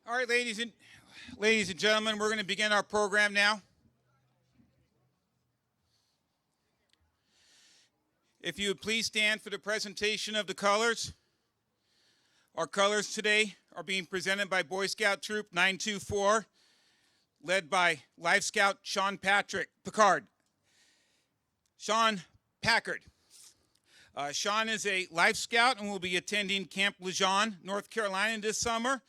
All right, ladies and gentlemen, we're going to begin our program now. If you would please stand for the presentation of the colors. Our colors today are being presented by Boy Scout Troop 924, led by Life Scout Sean Packard. Sean Packard. Sean is a Life Scout and will be attending Camp Lejeune, North Carolina this summer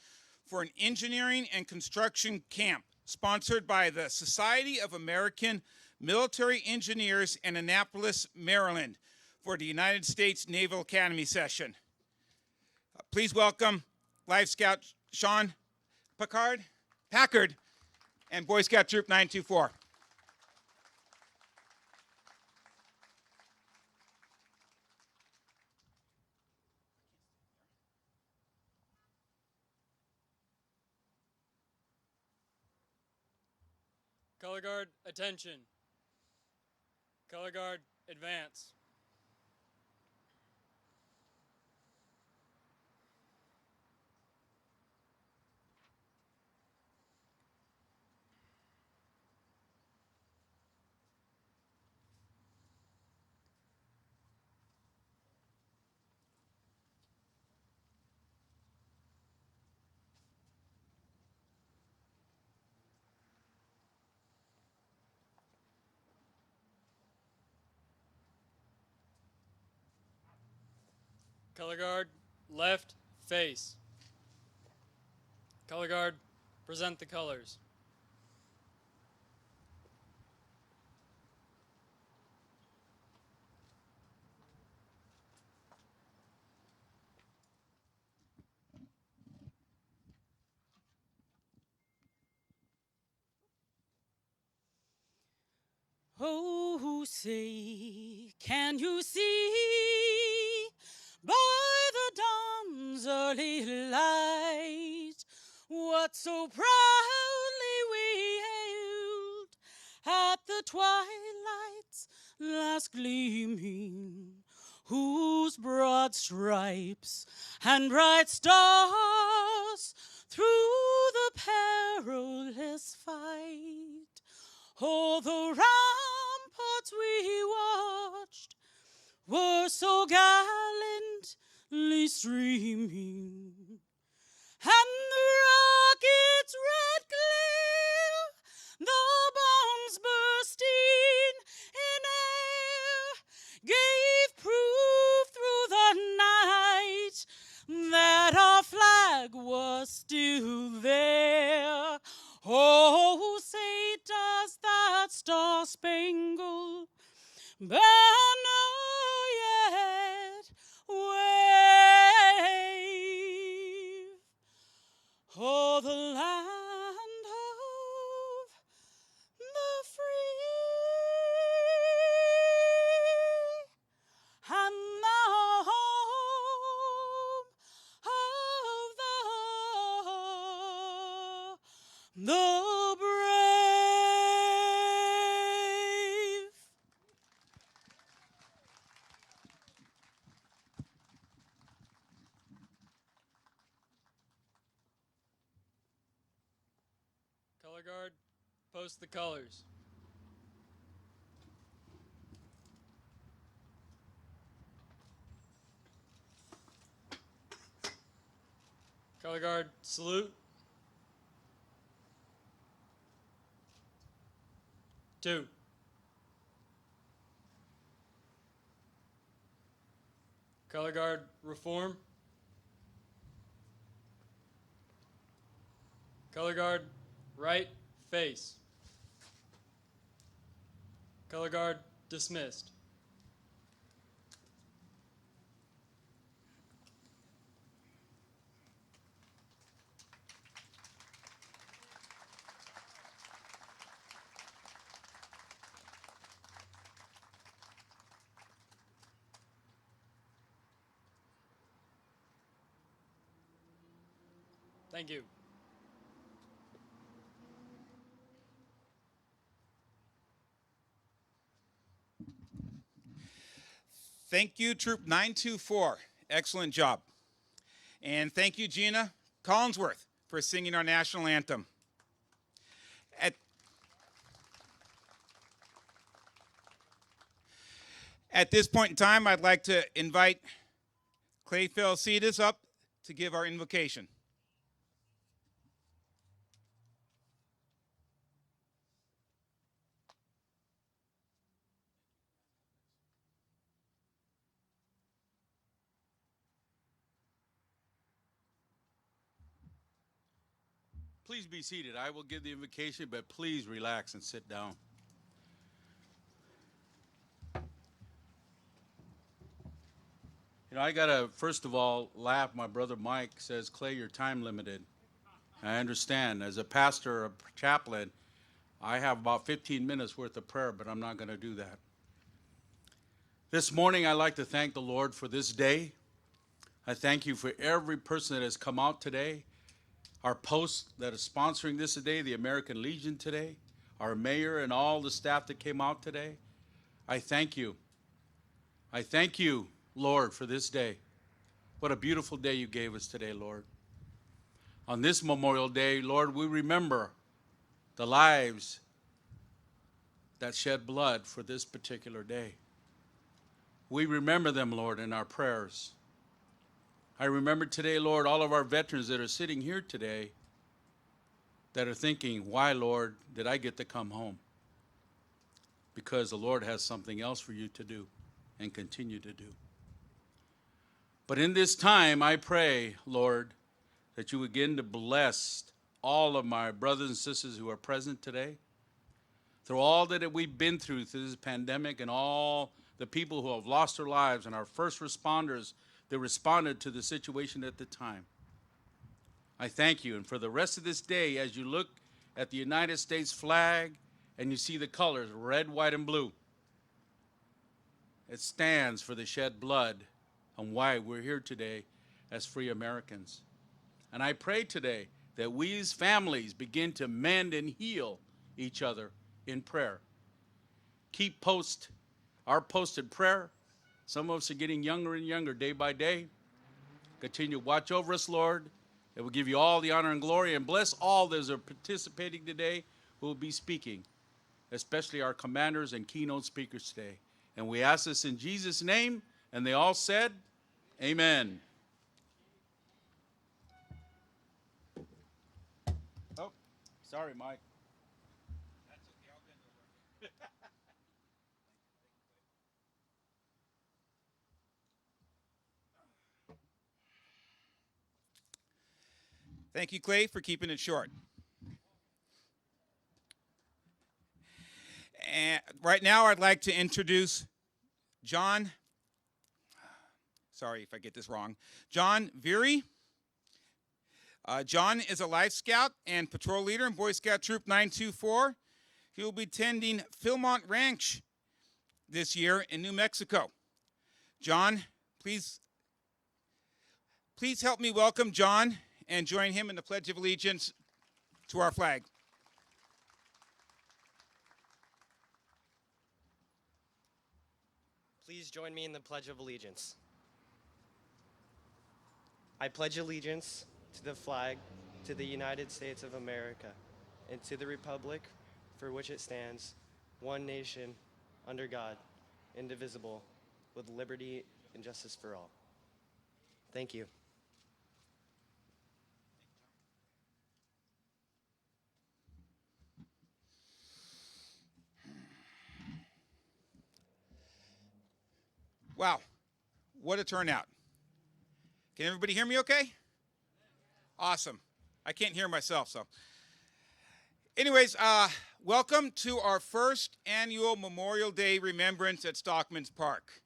for an engineering and construction camp sponsored by the Society of American Military Engineers in Annapolis, Maryland for the United States Naval Academy session. Please welcome Life Scout Sean Packard and Boy Scout Troop 924. Color Guard, attention. Color Guard, advance. Color Guard, left face. Color Guard, present the colors. Oh, say, can you see by the dawn's early light what so proudly we hailed at the twilight's last gleaming, whose broad stripes and bright stars through the perilous fight all the ramparts we watched were so gallantly streaming, and the rocket's red glare, the bombs bursting in air, gave proof through the night that our flag was still there. Oh, say does that star-spangled banner yet wave o'er the land of the free and the home of the brave. Color Guard, post the colors. Color Guard, salute. 2. Color Guard, reform. Color Guard, right face. Color Guard, dismissed. Thank you. Thank you, Troop 924. Excellent job. And thank you, Gina Collinsworth, for singing our national anthem. At this point in time, I'd like to invite Clay Felicitas up to give our invocation. Please be seated. I will give the invocation, but please relax and sit down. I got to, first of all, laugh. My brother Mike says, Clay, you're time limited. I understand. As a pastor, a chaplain, I have about 15 minutes worth of prayer, but I'm not going to do that. This morning, I'd like to thank the Lord for this day. I thank you for every person that has come out today. Our post that is sponsoring this today, the American Legion today, our mayor and all the staff that came out today. I thank you. I thank you, Lord, for this day. What a beautiful day you gave us today, Lord. On this Memorial Day, Lord, we remember the lives that shed blood for this particular day. We remember them, Lord, in our prayers. I remember today, Lord, all of our veterans that are sitting here today that are thinking, why, Lord, did I get to come home? Because the Lord has something else for you to do and continue to do. But in this time, I pray, Lord, that you begin to bless all of my brothers and sisters who are present today. Through all that we've been through this pandemic and all the people who have lost their lives and our first responders that responded to the situation at the time. I thank you. And for the rest of this day, as you look at the United States flag and you see the colors, red, white, and blue, it stands for the shed blood and why we're here today as free Americans. And I pray today that we as families begin to mend and heal each other in prayer. Keep our posted prayer. Some of us are getting younger and younger day by day. Continue to watch over us, Lord. It will give you all the honor and glory, and bless all those that are participating today who will be speaking, especially our commanders and keynote speakers today. And we ask this in Jesus' name, and they all said, amen. Oh, sorry, Mike. That's okay, I'll bend over. Thank you, Clay, for keeping it short. And right now, I'd like to introduce John. Sorry if I get this wrong. John Veery. John is a Life Scout and patrol leader in Boy Scout Troop 924. He will be attending Philmont Ranch this year in New Mexico. John, please help me welcome John and join him in the Pledge of Allegiance to our flag. Please join me in the Pledge of Allegiance. I pledge allegiance to the flag, to the United States of America, and to the republic for which it stands, one nation, under God, indivisible, with liberty and justice for all. Thank you. Wow, what a turnout. Can everybody hear me okay? Awesome. I can't hear myself, so. Anyways, welcome to our first annual Memorial Day Remembrance at Stockman's Park.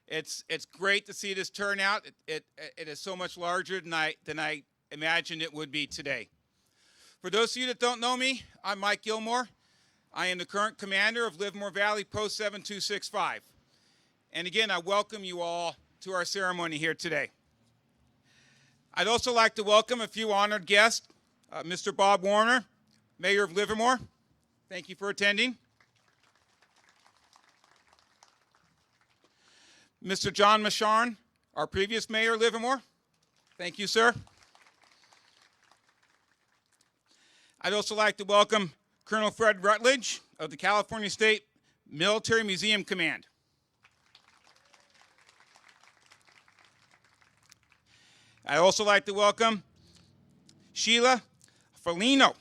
It's great to see this turnout. It is so much larger than I imagined it would be today. For those of you that don't know me, I'm Mike Gilmore. I am the current commander of Livermore Valley Post 7265. And again, I welcome you all to our ceremony here today. I'd also like to welcome a few honored guests. Mr. Bob Warner, Mayor of Livermore. Thank you for attending. Mr. John Mashorn, our previous Mayor of Livermore. Thank you, sir. I'd also like to welcome Colonel Fred Rutledge of the California State Military Museum Command. I'd also like to welcome Sheila Faliano.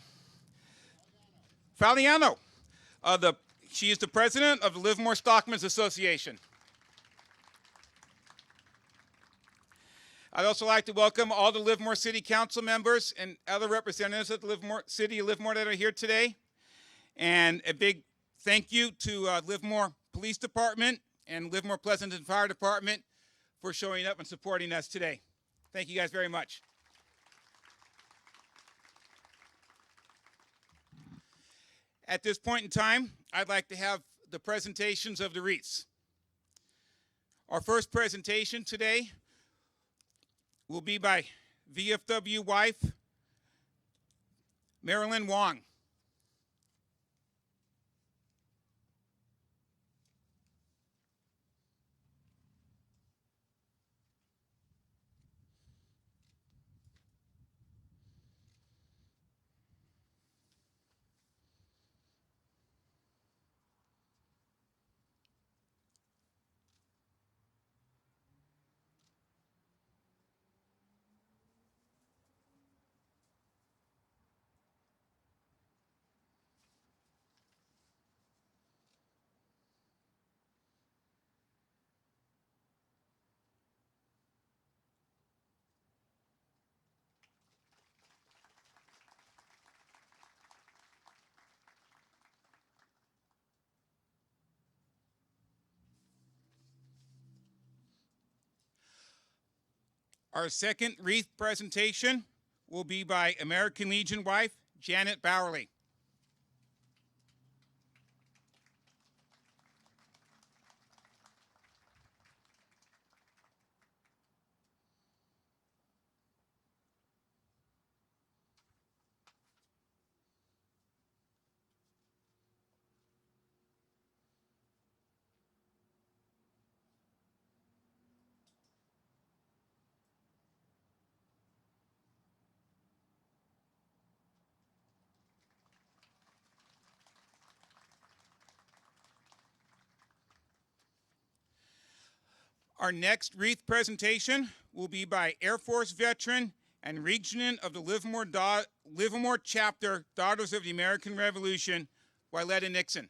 She is the president of the Livermore Stockmen's Association. I'd also like to welcome all the Livermore City Council members and other representatives of the City of Livermore that are here today. And a big thank you to Livermore Police Department and Livermore Pleasanton Fire Department for showing up and supporting us today. Thank you guys very much. At this point in time, I'd like to have the presentations of the wreaths. Our first presentation today will be by VFW wife Marilyn Wong. Our second wreath presentation will be by American Legion wife Janet Bowerly. Our next wreath presentation will be by Air Force veteran and regent of the Livermore chapter, Daughters of the American Revolution, Wyletta Nixon.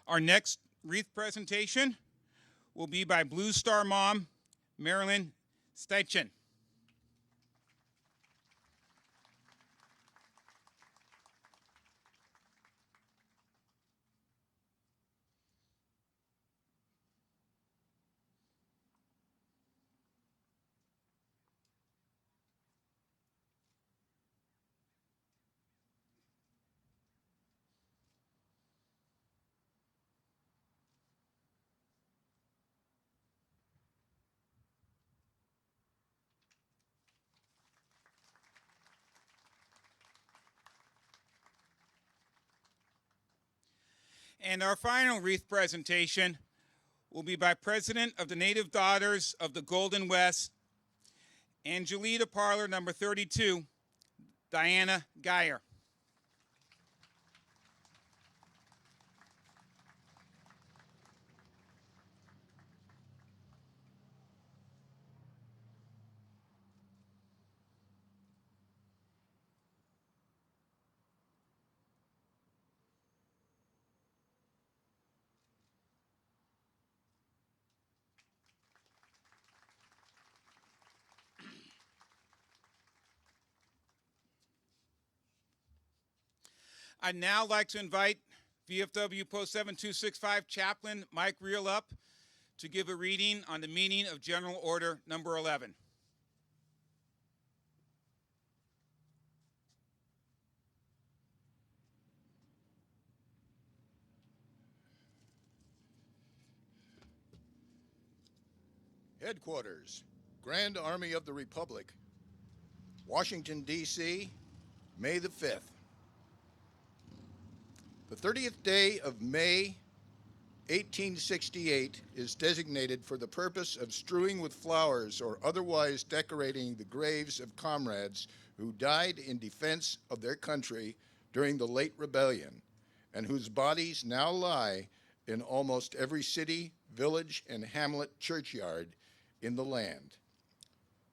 Our next wreath presentation will be by Blue Star mom, Marilyn Steichen. And our final wreath presentation will be by President of the Native Daughters of the Golden West, Angelita Parlor number 32, Diana Geyer. I'd now like to invite VFW Post 7265 Chaplain Mike Reel up to give a reading on the meaning of General Order number 11. Headquarters, Grand Army of the Republic, Washington, D.C., May the 5th. The 30th day of May, 1868, is designated for the purpose of strewing with flowers or otherwise decorating the graves of comrades who died in defense of their country during the late rebellion, and whose bodies now lie in almost every city, village, and hamlet churchyard in the land.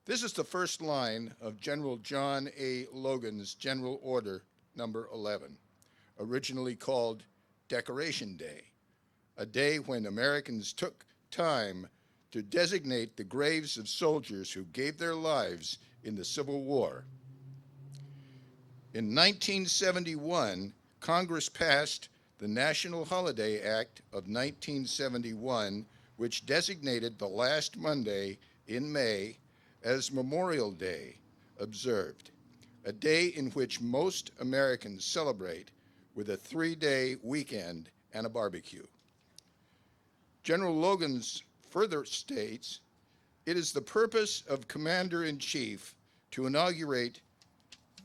This is the first line of General John A. Logan's General Order number 11, originally called Decoration Day, a day when Americans took time to designate the graves of soldiers who gave their lives in the Civil War. In 1971, Congress passed the National Holiday Act of 1971, which designated the last Monday in May as Memorial Day observed, a day in which most Americans celebrate with a 3-day weekend and a barbecue. General Logan's further states, "It is the purpose of Commander-in-Chief to inaugurate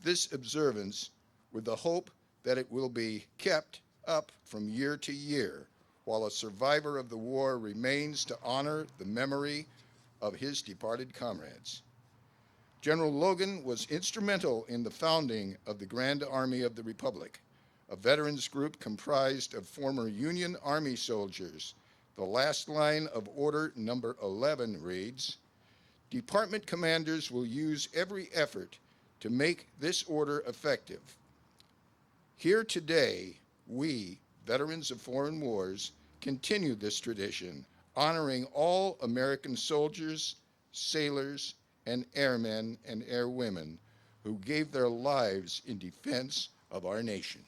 this observance with the hope that it will be kept up from year to year while a survivor of the war remains to honor the memory of his departed comrades." General Logan was instrumental in the founding of the Grand Army of the Republic, a veterans group comprised of former Union Army soldiers. The last line of Order number 11 reads, "Department commanders will use every effort to make this order effective. Here today, we, veterans of foreign wars, continue this tradition, honoring all American soldiers, sailors, and airmen and airwomen who gave their lives in defense of our nation."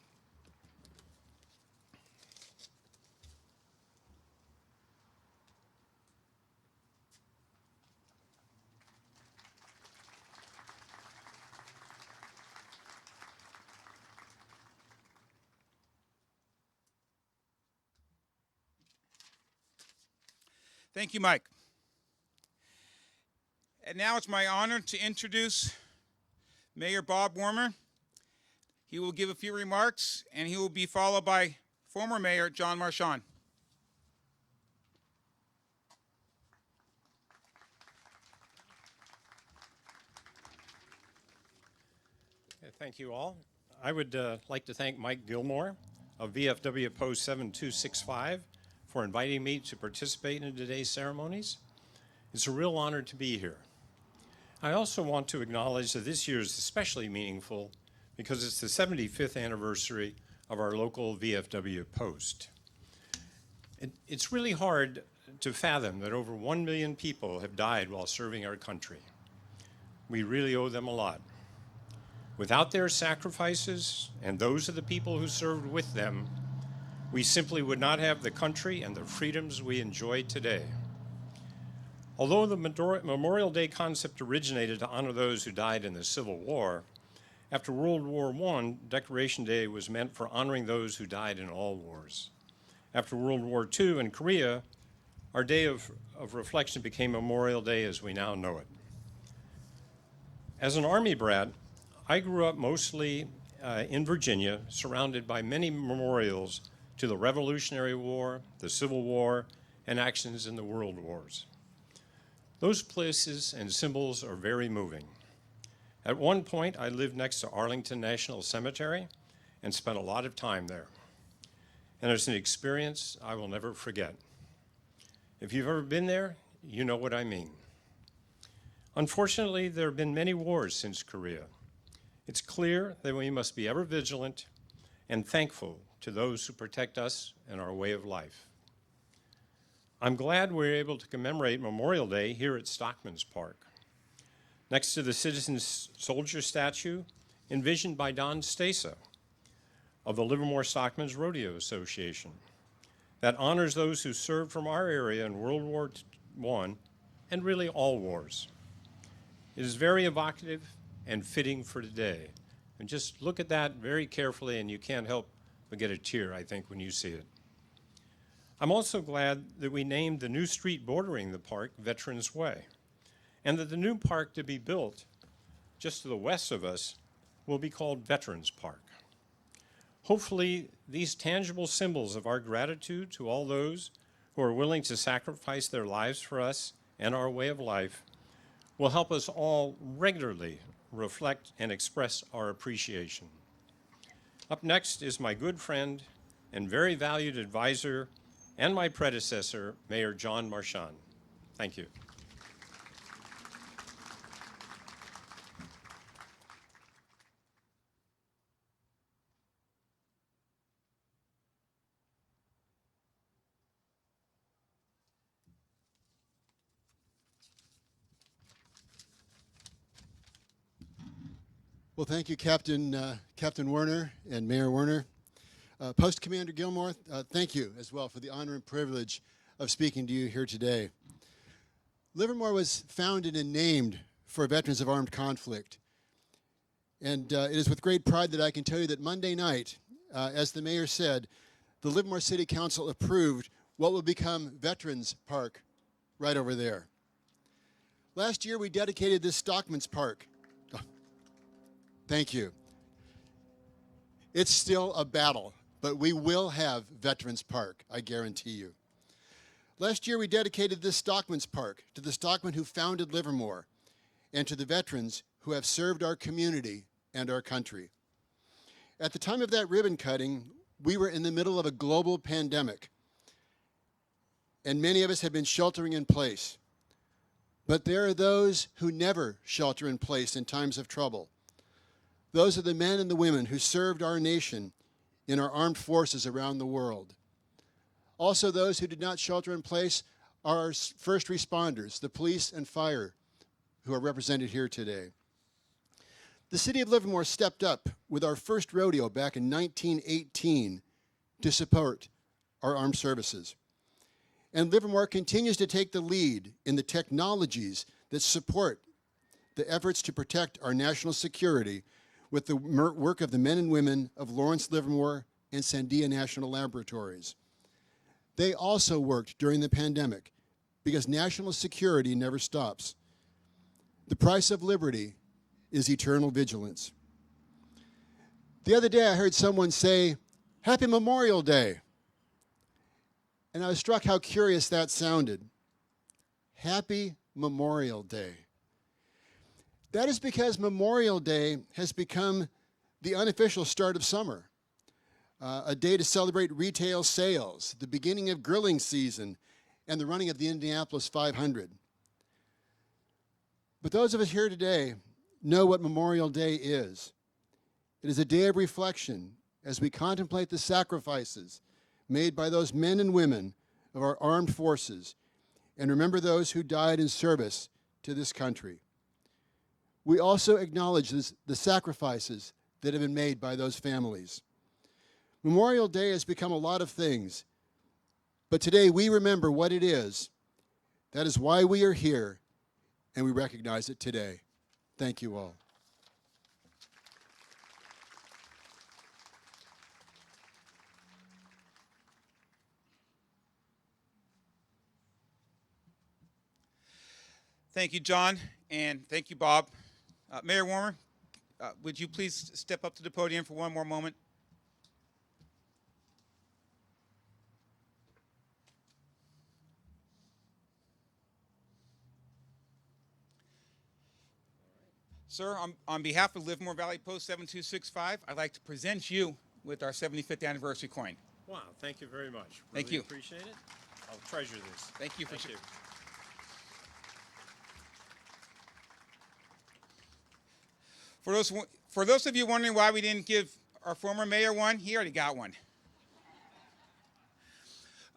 Thank you, Mike. And now it's my honor to introduce Mayor Bob Wormer. He will give a few remarks, and he will be followed by former Mayor John Marchand. Thank you all. I would like to thank Mike Gilmore of VFW Post 7265 for inviting me to participate in today's ceremonies. It's a real honor to be here. I also want to acknowledge that this year is especially meaningful because it's the 75th anniversary of our local VFW Post. It's really hard to fathom that over 1 million people have died while serving our country. We really owe them a lot. Without their sacrifices and those of the people who served with them, we simply would not have the country and the freedoms we enjoy today. Although the Memorial Day concept originated to honor those who died in the Civil War, after World War I, Decoration Day was meant for honoring those who died in all wars. After World War II in Korea, our day of reflection became Memorial Day as we now know it. As an Army brat, I grew up mostly in Virginia, surrounded by many memorials to the Revolutionary War, the Civil War, and actions in the World Wars. Those places and symbols are very moving. At one point, I lived next to Arlington National Cemetery and spent a lot of time there. And it's an experience I will never forget. If you've ever been there, you know what I mean. Unfortunately, there have been many wars since Korea. It's clear that we must be ever vigilant and thankful to those who protect us and our way of life. I'm glad we're able to commemorate Memorial Day here at Stockman's Park, next to the Citizen Soldier statue envisioned by Don Stasa. of the Livermore Stockmen's Rodeo Association that honors those who served from our area in World War I and really all wars. It is very evocative and fitting for today. And just look at that very carefully and you can't help but get a tear, I think, when you see it. I'm also glad that we named the new street bordering the park Veterans Way, and that the new park to be built just to the west of us will be called Veterans Park. Hopefully, these tangible symbols of our gratitude to all those who are willing to sacrifice their lives for us and our way of life will help us all regularly reflect and express our appreciation. Up next is my good friend and very valued advisor and my predecessor, Mayor John Marchand. Thank you. Well, thank you, Captain Werner and Mayor Werner. Post Commander Gilmore, thank you as well for the honor and privilege of speaking to you here today. Livermore was founded and named for veterans of armed conflict. And it is with great pride that I can tell you that Monday night, as the mayor said, the Livermore City Council approved what will become Veterans Park right over there. Last year, we dedicated this Stockman's Park. Oh, thank you. It's still a battle, but we will have Veterans Park, I guarantee you. Last year, we dedicated this Stockman's Park to the stockmen who founded Livermore and to the veterans who have served our community and our country. At the time of that ribbon cutting, we were in the middle of a global pandemic, and many of us had been sheltering in place. But there are those who never shelter in place in times of trouble. Those are the men and the women who served our nation in our armed forces around the world. Also, those who did not shelter in place are our first responders, the police and fire, who are represented here today. The city of Livermore stepped up with our first rodeo back in 1918 to support our armed services. And Livermore continues to take the lead in the technologies that support the efforts to protect our national security with the work of the men and women of Lawrence Livermore and Sandia National Laboratories. They also worked during the pandemic because national security never stops. The price of liberty is eternal vigilance. The other day I heard someone say, "Happy Memorial Day." And I was struck how curious that sounded. Happy Memorial Day. That is because Memorial Day has become the unofficial start of summer, a day to celebrate retail sales, the beginning of grilling season, and the running of the Indianapolis 500. But those of us here today know what Memorial Day is. It is a day of reflection as we contemplate the sacrifices made by those men and women of our armed forces and remember those who died in service to this country. We also acknowledge the sacrifices that have been made by those families. Memorial Day has become a lot of things, but today we remember what it is. That is why we are here, and we recognize it today. Thank you all. Thank you, John, and thank you, Bob. Mayor Warner, would you please step up to the podium for one more moment? Sir, on behalf of Livermore Valley Post 7265, I'd like to present you with our 75th anniversary coin. Wow, thank you very much. Thank you. Appreciate it. I'll treasure this. Thank you for Thank you. For those of you wondering why we didn't give our former mayor one, he already got one.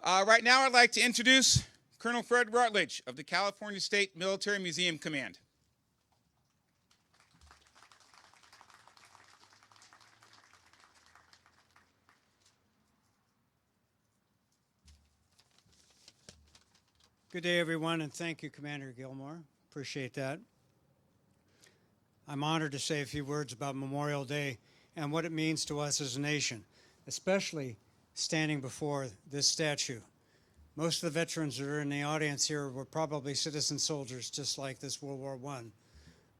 Right now, I'd like to introduce Colonel Fred Rutledge of the California State Military Museum Command. Good day, everyone, and thank you, Commander Gilmore. Appreciate that. I'm honored to say a few words about Memorial Day and what it means to us as a nation, especially standing before this statue. Most of the veterans that are in the audience here were probably citizen soldiers, just like this World War I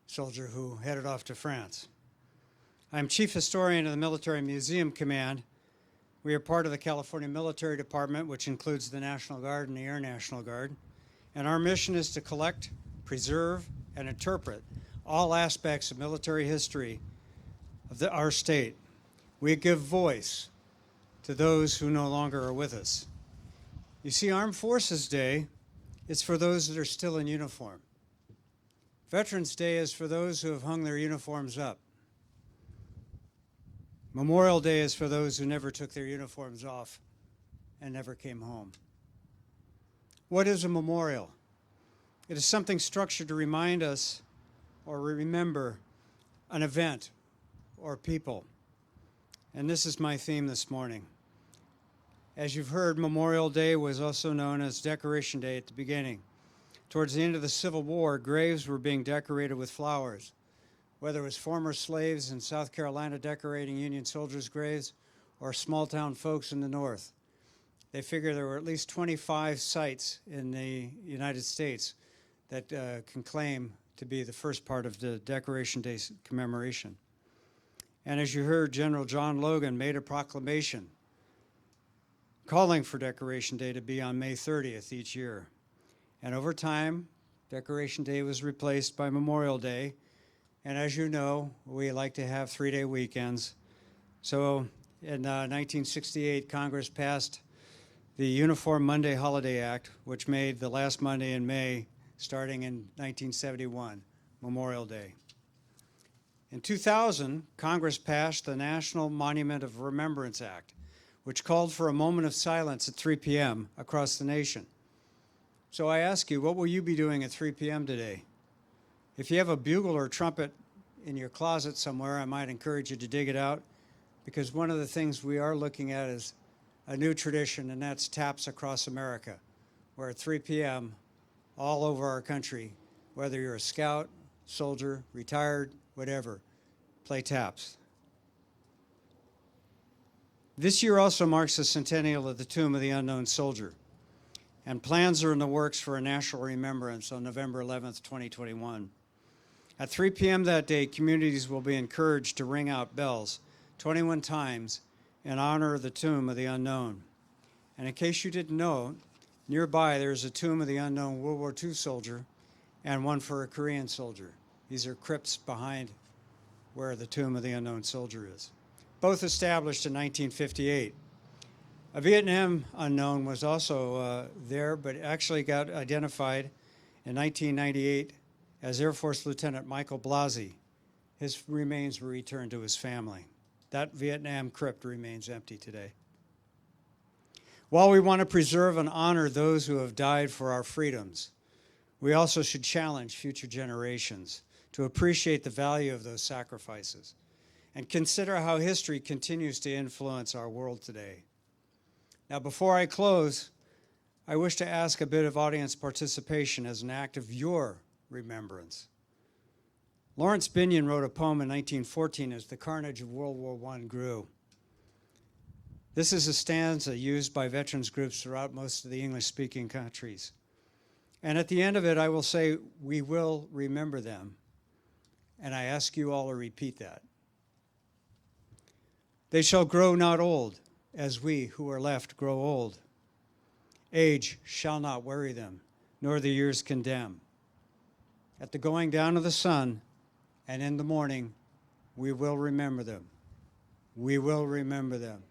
soldier who headed off to France. I'm Chief Historian of the Military Museum Command. We are part of the California Military Department, which includes the National Guard and the Air National Guard. And our mission is to collect, preserve, and interpret all aspects of military history of our state. We give voice to those who no longer are with us. You see, Armed Forces Day is for those that are still in uniform. Veterans Day is for those who have hung their uniforms up. Memorial Day is for those who never took their uniforms off and never came home. What is a memorial? It is something structured to remind us or remember an event or people. And this is my theme this morning. As you've heard, Memorial Day was also known as Decoration Day at the beginning. Towards the end of the Civil War, graves were being decorated with flowers, whether it was former slaves in South Carolina decorating Union soldiers' graves or small-town folks in the North. They figure there were at least 25 sites in the United States that can claim to be the first part of the Decoration Day commemoration. And as you heard, General John Logan made a proclamation calling for Decoration Day to be on May 30th each year. And over time, Decoration Day was replaced by Memorial Day. And as you know, we like to have 3-day weekends. So in 1968, Congress passed the Uniform Monday Holiday Act, which made the last Monday in May, starting in 1971, Memorial Day. In 2000, Congress passed the National Monument of Remembrance Act, which called for a moment of silence at 3 p.m. across the nation. So I ask you, what will you be doing at 3 p.m. today? If you have a bugle or trumpet in your closet somewhere, I might encourage you to dig it out, because one of the things we are looking at is a new tradition, and that's taps across America, where at 3 p.m., all over our country, whether you're a scout, soldier, retired, whatever, play taps. This year also marks the centennial of the Tomb of the Unknown Soldier, and plans are in the works for a national remembrance on November 11th, 2021. At 3 p.m. that day, communities will be encouraged to ring out bells 21 times in honor of the Tomb of the Unknown. And in case you didn't know, nearby there's a Tomb of the Unknown World War II soldier and one for a Korean soldier. These are crypts behind where the Tomb of the Unknown Soldier is. Both established in 1958. A Vietnam unknown was also there, but actually got identified in 1998 as Air Force Lieutenant Michael Blasey. His remains were returned to his family. That Vietnam crypt remains empty today. While we want to preserve and honor those who have died for our freedoms, we also should challenge future generations to appreciate the value of those sacrifices and consider how history continues to influence our world today. Now, before I close, I wish to ask a bit of audience participation as an act of your remembrance. Lawrence Binion wrote a poem in 1914 as the carnage of World War I grew. This is a stanza used by veterans groups throughout most of the English-speaking countries. And at the end of it, I will say, we will remember them. And I ask you all to repeat that. They shall grow not old, as we who are left grow old. Age shall not worry them, nor the years condemn. At the going down of the sun, and in the morning, we will remember them. We will remember them.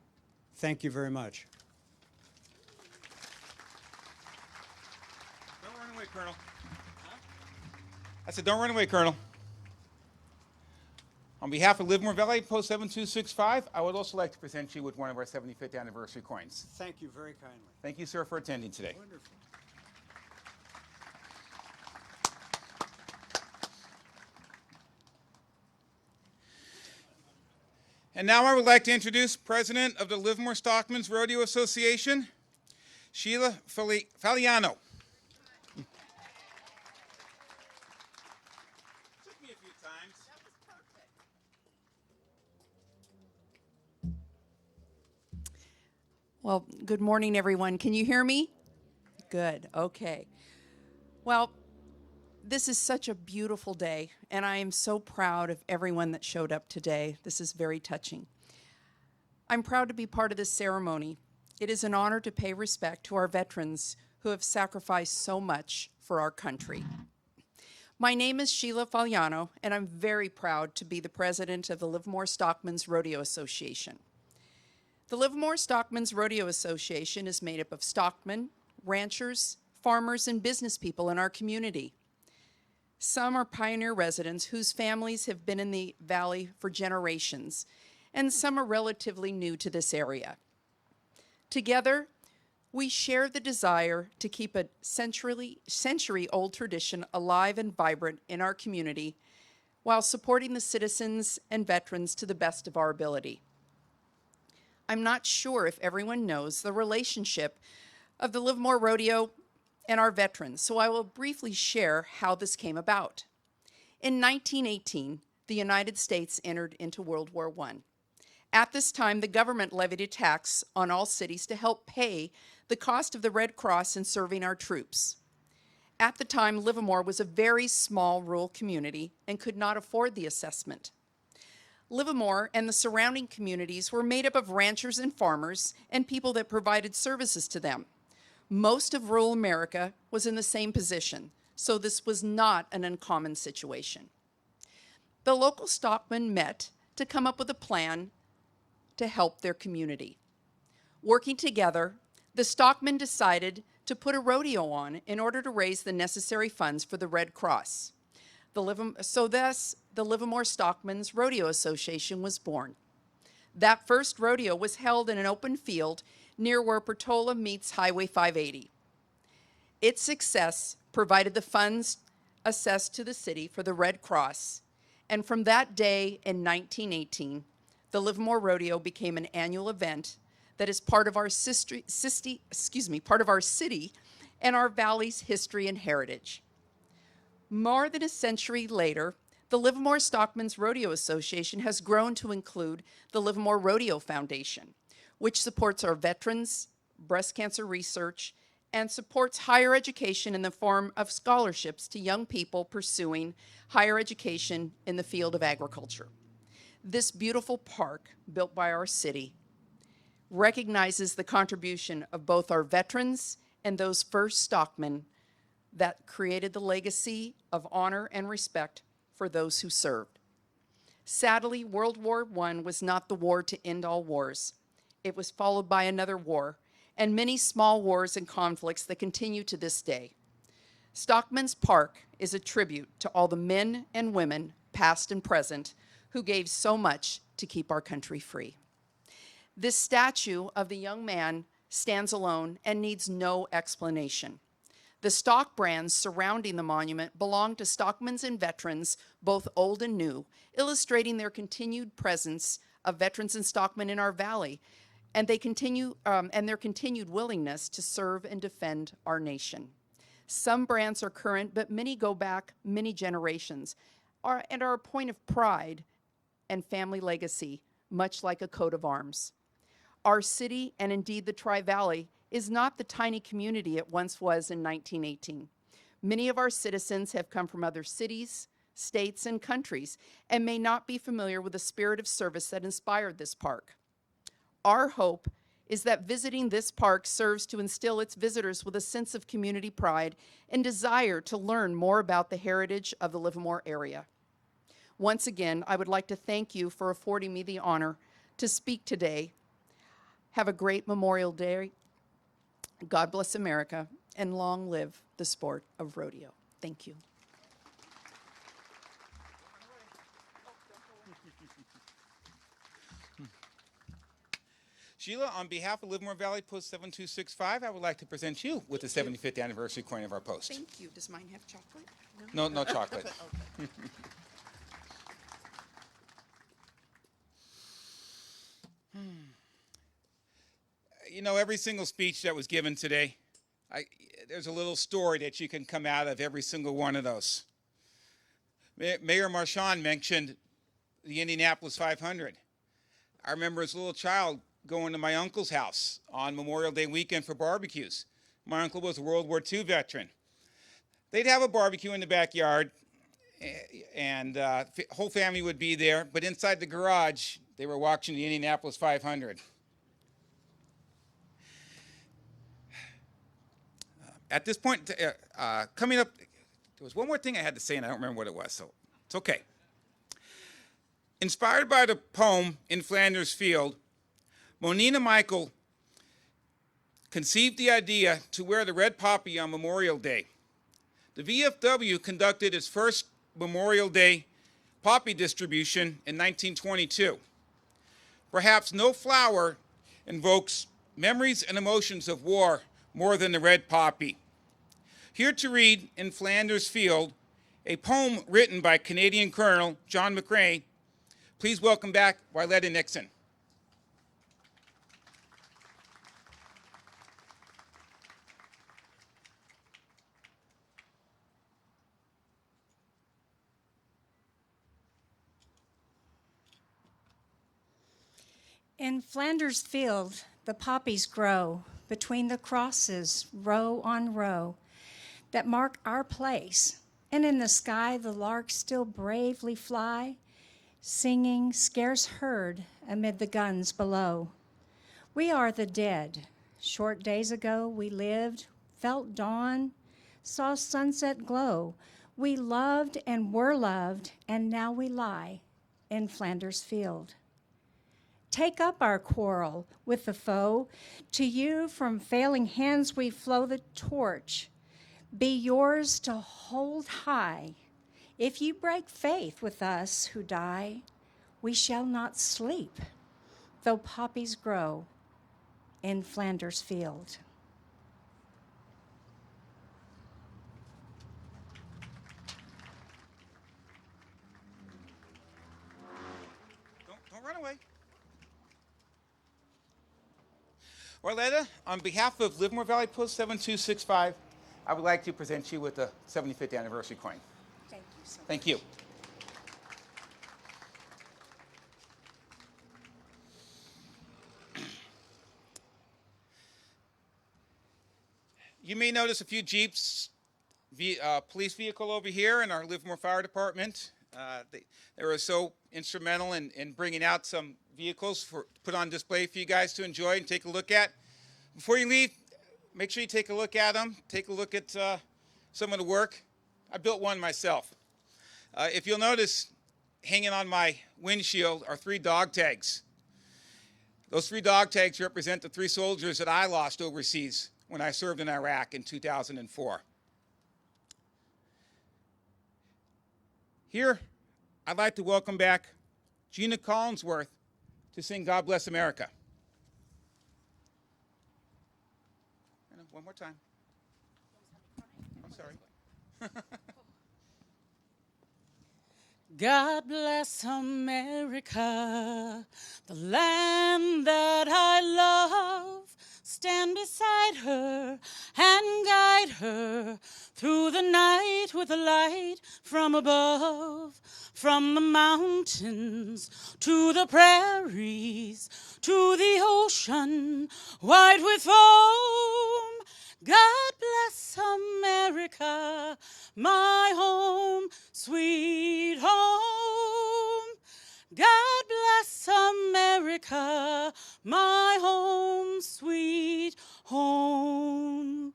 Thank you very much. Don't run away, Colonel. I said, don't run away, Colonel. On behalf of Livermore Valley Post 7265, I would also like to present you with one of our 75th anniversary coins. Thank you very kindly. Thank you, sir, for attending today. Wonderful. And now I would like to introduce President of the Livermore Stockmen's Rodeo Association, Sheila Faliano. Well, good morning, everyone. Can you hear me? Good. Okay. Well, this is such a beautiful day, and I am so proud of everyone that showed up today. This is very touching. I'm proud to be part of this ceremony. It is an honor to pay respect to our veterans who have sacrificed so much for our country. My name is Sheila Fagliano, and I'm very proud to be the president of the Livermore Stockmen's Rodeo Association. The Livermore Stockmen's Rodeo Association is made up of stockmen, ranchers, farmers, and business people in our community. Some are pioneer residents whose families have been in the valley for generations, and some are relatively new to this area. Together, we share the desire to keep a century-old tradition alive and vibrant in our community while supporting the citizens and veterans to the best of our ability. I'm not sure if everyone knows the relationship of the Livermore Rodeo and our veterans, so I will briefly share how this came about. In 1918, the United States entered into World War I. At this time, the government levied a tax on all cities to help pay the cost of the Red Cross in serving our troops. At the time, Livermore was a very small rural community and could not afford the assessment. Livermore and the surrounding communities were made up of ranchers and farmers and people that provided services to them. Most of rural America was in the same position, so this was not an uncommon situation. The local stockmen met to come up with a plan to help their community. Working together, the stockmen decided to put a rodeo on in order to raise the necessary funds for the Red Cross. Thus, the Livermore Stockmen's Rodeo Association was born. That first rodeo was held in an open field near where Portola meets Highway 580. Its success provided the funds assessed to the city for the Red Cross, and from that day in 1918, the Livermore Rodeo became an annual event that is part of our city and our valley's history and heritage. More than a century later, the Livermore Stockmen's Rodeo Association has grown to include the Livermore Rodeo Foundation, which supports our veterans, breast cancer research, and supports higher education in the form of scholarships to young people pursuing higher education in the field of agriculture. This beautiful park, built by our city, recognizes the contribution of both our veterans and those first stockmen that created the legacy of honor and respect for those who served. Sadly, World War I was not the war to end all wars. It was followed by another war, and many small wars and conflicts that continue to this day. Stockman's Park is a tribute to all the men and women, past and present, who gave so much to keep our country free. This statue of the young man stands alone and needs no explanation. The stock brands surrounding the monument belong to stockmen's and veterans, both old and new, illustrating their continued presence of veterans and stockmen in our valley, and their continued willingness to serve and defend our nation. Some brands are current, but many go back many generations and are a point of pride and family legacy, much like a coat of arms. Our city, and indeed the Tri-Valley, is not the tiny community it once was in 1918. Many of our citizens have come from other cities, states, and countries, and may not be familiar with the spirit of service that inspired this park. Our hope is that visiting this park serves to instill its visitors with a sense of community pride and desire to learn more about the heritage of the Livermore area. Once again, I would like to thank you for affording me the honor to speak today. Have a great Memorial Day. God bless America, and long live the sport of rodeo. Thank you. Sheila, on behalf of Livermore Valley Post 7265, I would like to present you with the 75th anniversary coin of our post. Thank you. Does mine have chocolate? No chocolate. Okay. You know, every single speech that was given today, there's a little story that you can come out of every single one of those. Mayor Marchand mentioned the Indianapolis 500. I remember as a little child going to my uncle's house on Memorial Day weekend for barbecues. My uncle was a World War II veteran. They'd have a barbecue in the backyard, and whole family would be there, but inside the garage, they were watching the Indianapolis 500. At this point, coming up, there was one more thing I had to say, and I don't remember what it was, so it's okay. Inspired by the poem In Flanders Field, Monina Michael conceived the idea to wear the red poppy on Memorial Day. The VFW conducted its first Memorial Day poppy distribution in 1922. Perhaps no flower invokes memories and emotions of war more than the red poppy. Here to read In Flanders Field, a poem written by Canadian Colonel John McCrae. Please welcome back Wyletta Nixon. In Flanders Field, the poppies grow between the crosses, row on row, that mark our place. And in the sky, the larks still bravely fly, singing scarce heard amid the guns below. We are the dead. Short days ago, we lived, felt dawn, saw sunset glow. We loved and were loved, and now we lie in Flanders Field. Take up our quarrel with the foe. To you from failing hands we flow the torch. Be yours to hold high. If you break faith with us who die, we shall not sleep, though poppies grow in Flanders Field. Don't run away. Wyletta, on behalf of Livermore Valley Post 7265, I would like to present you with the 75th anniversary coin. Thank you so much. Thank you. You may notice a few Jeeps, police vehicle over here in our Livermore Fire Department. They were so instrumental in bringing out some vehicles for put on display for you guys to enjoy and take a look at. Before you leave, make sure you take a look at them. Take a look at some of the work. I built one myself. If you'll notice, hanging on my windshield are 3 dog tags. Those 3 dog tags represent the 3 soldiers that I lost overseas when I served in Iraq in 2004. Here, I'd like to welcome back Gina Collinsworth to sing God Bless America. One more time. I'm sorry. God bless America, the land that I love. Stand beside her and guide her through the night with a light from above. From the mountains to the prairies, to the ocean white with foam. God bless America, my home, sweet home. God bless America, my home, sweet home.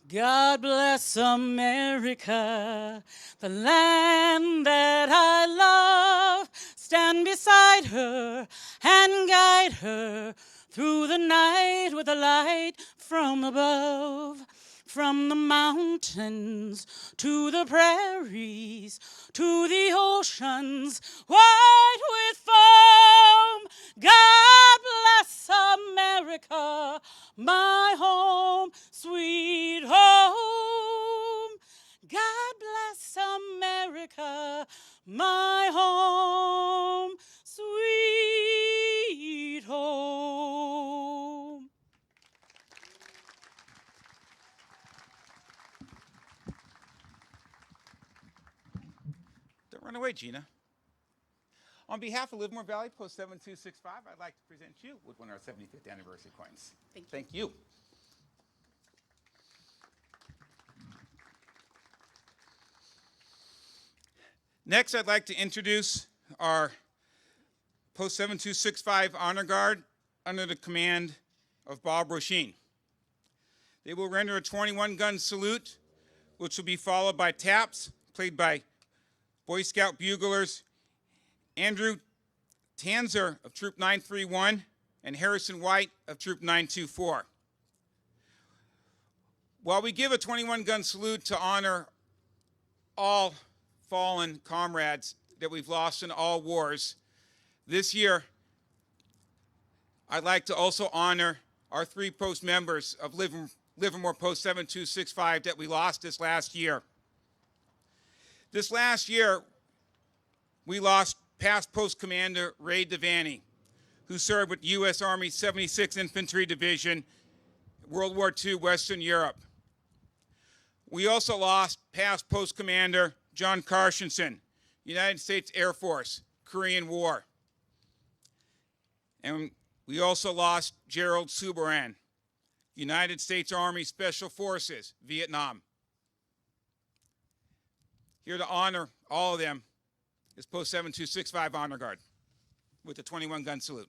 God bless America, the land that I love. Stand beside her and guide her through the night with a light from above. From the mountains to the prairies, to the oceans white with foam. God bless America, my home, sweet home. God bless America, my home, sweet home. Don't run away, Gina. On behalf of Livermore Valley Post 7265, I'd like to present you with one of our 75th anniversary coins. Thank you. Next, I'd like to introduce our Post 7265 Honor Guard under the command of Bob Rochine. They will render a 21-gun salute, which will be followed by taps, played by Boy Scout buglers Andrew Tanzer of Troop 931 and Harrison White of Troop 924. While we give a 21-gun salute to honor all fallen comrades that we've lost in all wars, this year I'd like to also honor our 3 post members of Livermore Post 7265 that we lost this last year. This last year, we lost past post commander Ray Devaney, who served with U.S. Army 76th Infantry Division, World War II, Western Europe. We also lost past post commander John Carshenson, United States Air Force, Korean War. And we also lost Gerald Subaran, United States Army Special Forces, Vietnam. Here to honor all of them is Post 7265 Honor Guard with the 21-gun salute.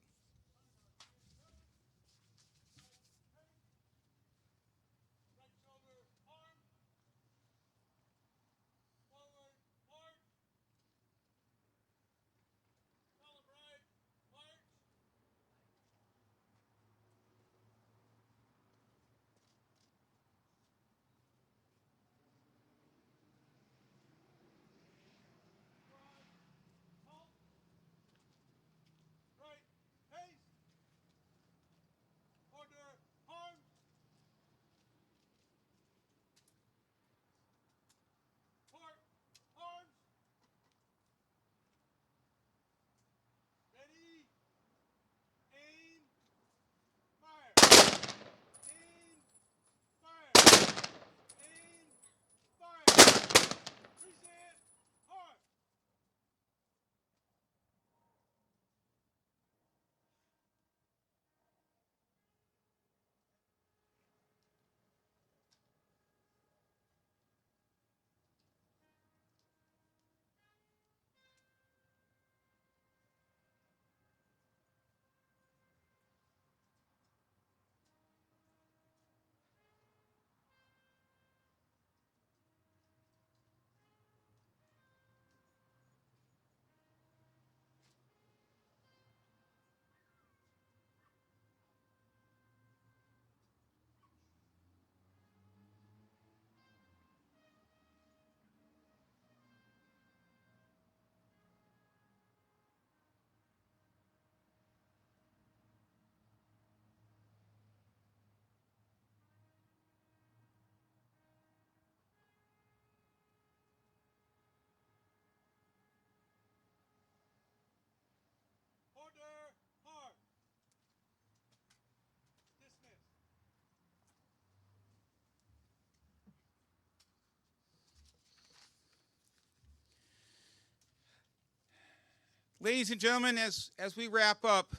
Ladies and gentlemen, as we wrap up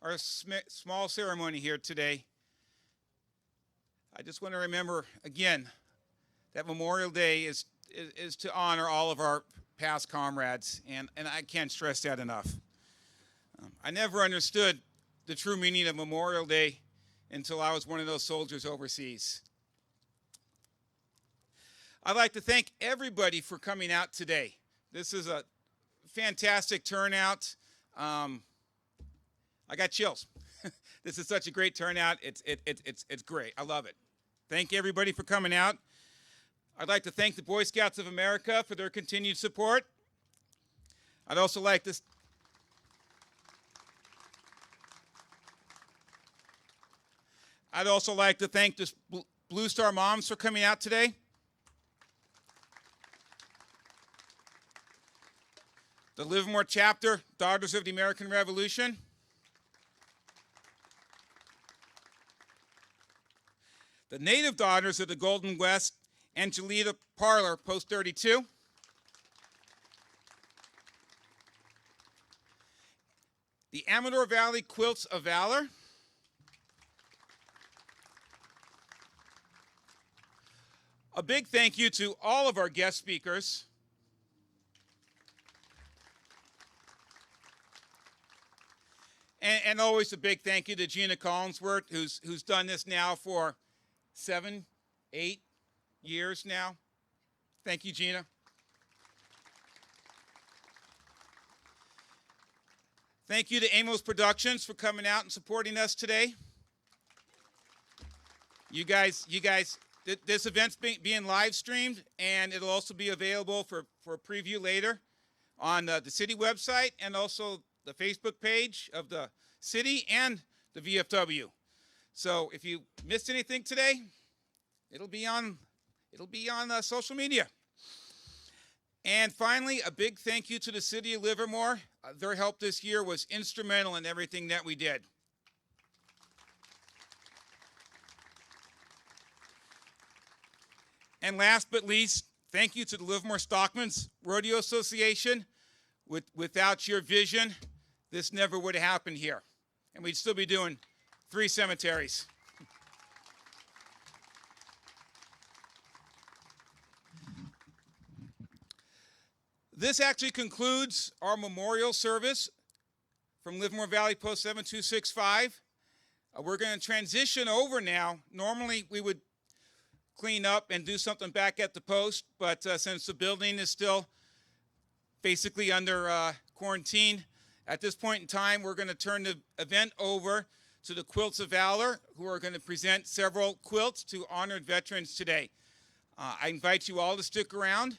our small ceremony here today, I just want to remember again that Memorial Day is to honor all of our past comrades, and I can't stress that enough. I never understood the true meaning of Memorial Day until I was one of those soldiers overseas. I'd like to thank everybody for coming out today. This is a fantastic turnout. I got chills. This is such a great turnout. It's great. I love it. Thank everybody for coming out. I'd like to thank the Boy Scouts of America for their continued support. I'd also like to thank the Blue Star moms for coming out today. The Livermore chapter, Daughters of the American Revolution. The Native Daughters of the Golden West, Angelita Parlor, Post 32. the Amador Valley Quilts of Valor, a big thank you to all of our guest speakers, and always a big thank you to Gina Collinsworth, who's done this now for 7, 8 years now. Thank you, Gina. Thank you to Amos Productions for coming out and supporting us today. You guys, this event's being live streamed, and it'll also be available for a preview later on the city website and also the Facebook page of the city and the VFW. So if you missed anything today, it'll be on social media. And finally, a big thank you to the city of Livermore. Their help this year was instrumental in everything that we did. And last but least, thank you to the Livermore Stockmen's Rodeo Association. Without your vision, this never would have happened here. And we'd still be doing 3 cemeteries. This actually concludes our memorial service from Livermore Valley Post 7265. We're going to transition over now. Normally, we would clean up and do something back at the post, but since the building is still basically under quarantine, at this point in time, we're going to turn the event over to the Quilts of Valor, who are going to present several quilts to honored veterans today. I invite you all to stick around.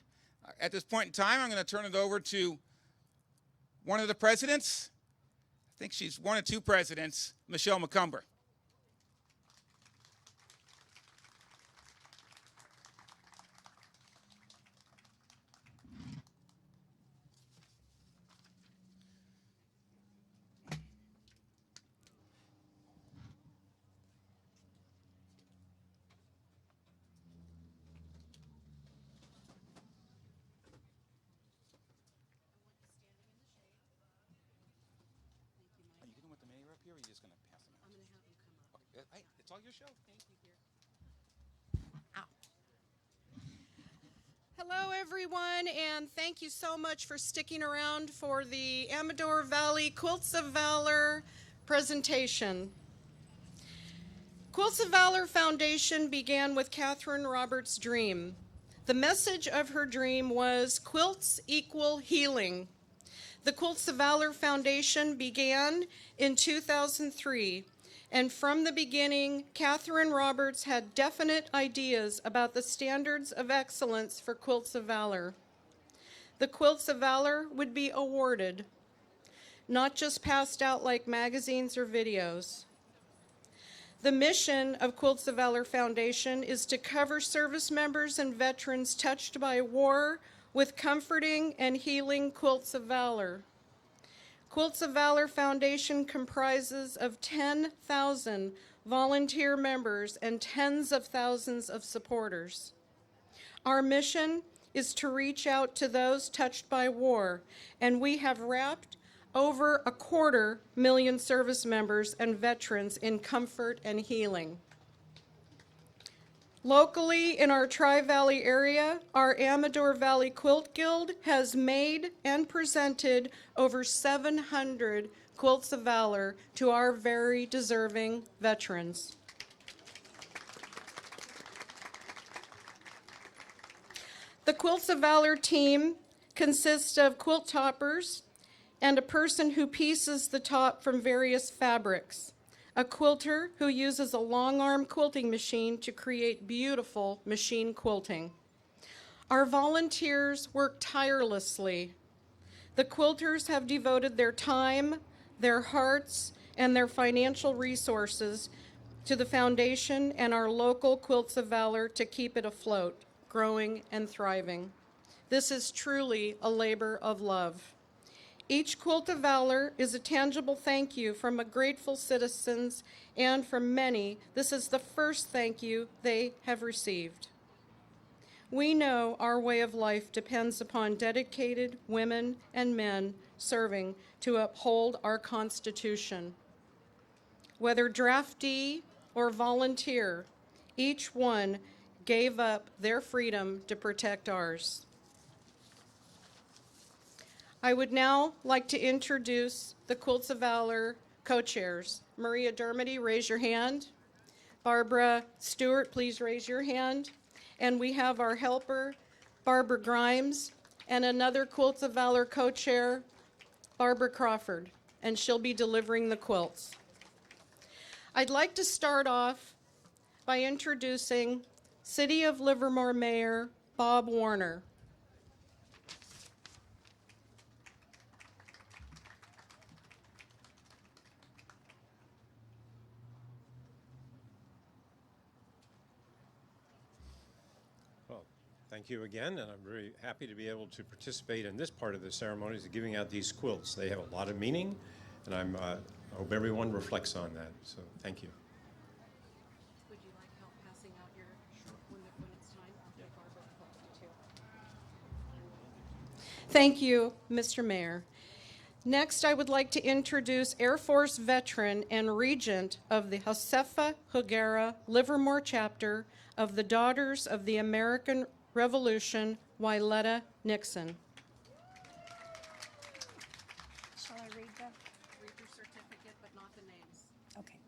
At this point in time, I'm going to turn it over to one of the presidents. I think she's one of 2 presidents, Michelle McCumber. Or are you just going to pass them out? I'm going to have them come up. Okay. Hey, it's all your show. Thank you, dear. Hello, everyone, and thank you so much for sticking around for the Amador Valley Quilts of Valor presentation. Quilts of Valor Foundation began with Catherine Roberts' dream. The message of her dream was quilts equal healing. The Quilts of Valor Foundation began in 2003, and from the beginning, Catherine Roberts had definite ideas about the standards of excellence for Quilts of Valor. The Quilts of Valor would be awarded, not just passed out like magazines or videos. The mission of Quilts of Valor Foundation is to cover service members and veterans touched by war with comforting and healing Quilts of Valor. Quilts of Valor Foundation comprises of 10,000 volunteer members and tens of thousands of supporters. Our mission is to reach out to those touched by war, and we have wrapped over 250,000 service members and veterans in comfort and healing. Locally in our Tri-Valley area, our Amador Valley Quilt Guild has made and presented over 700 Quilts of Valor to our very deserving veterans. The Quilts of Valor team consists of quilt toppers and a person who pieces the top from various fabrics. A quilter who uses a long arm quilting machine to create beautiful machine quilting. Our volunteers work tirelessly. The quilters have devoted their time, their hearts, and their financial resources to the foundation and our local Quilts of Valor to keep it afloat, growing and thriving. This is truly a labor of love. Each Quilt of Valor is a tangible thank you from a grateful citizens, and from many, this is the first thank you they have received. We know our way of life depends upon dedicated women and men serving to uphold our Constitution. Whether draftee or volunteer, each one gave up their freedom to protect ours. I would now like to introduce the Quilts of Valor co-chairs. Maria Dermody, raise your hand. Barbara Stewart, please raise your hand. And we have our helper, Barbara Grimes, and another Quilts of Valor co-chair, Barbara Crawford, and she'll be delivering the quilts. I'd like to start off by introducing City of Livermore Mayor Bob Warner. Well, thank you again, and I'm very happy to be able to participate in this part of the ceremonies of giving out these quilts. They have a lot of meaning, and I hope everyone reflects on that. So thank you. Would you like help passing out your, when it's time? Barbara will help you too. Thank you, Mr. Mayor. Next, I would like to introduce Air Force veteran and regent of the Josefa Higuera Livermore chapter of the Daughters of the American Revolution, Wyletta Nixon. Shall I read Your certificate, but not the names. Okay.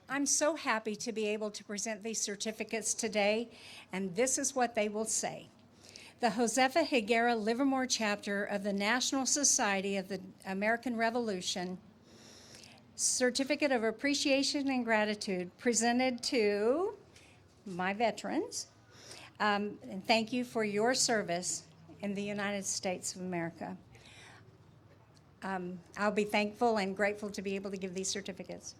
I'm so happy to be able to present these certificates today, and this is what they will say. The Josefa Higuera Livermore chapter of the National Society of the American Revolution Certificate of Appreciation and Gratitude presented to my veterans. And thank you for your service in the United States of America. I'll be thankful and grateful to be able to give these certificates.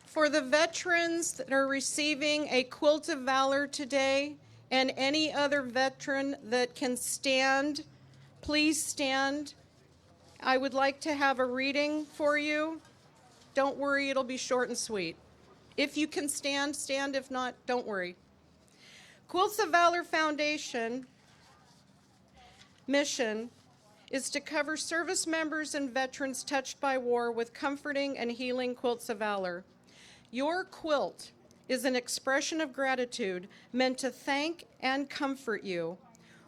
For the veterans that are receiving a Quilt of Valor today, and any other veteran that can stand, please stand. I would like to have a reading for you. Don't worry, it'll be short and sweet. If you can stand, stand. If not, don't worry. Quilts of Valor Foundation mission is to cover service members and veterans touched by war with comforting and healing quilts of valor. Your quilt is an expression of gratitude meant to thank and comfort you.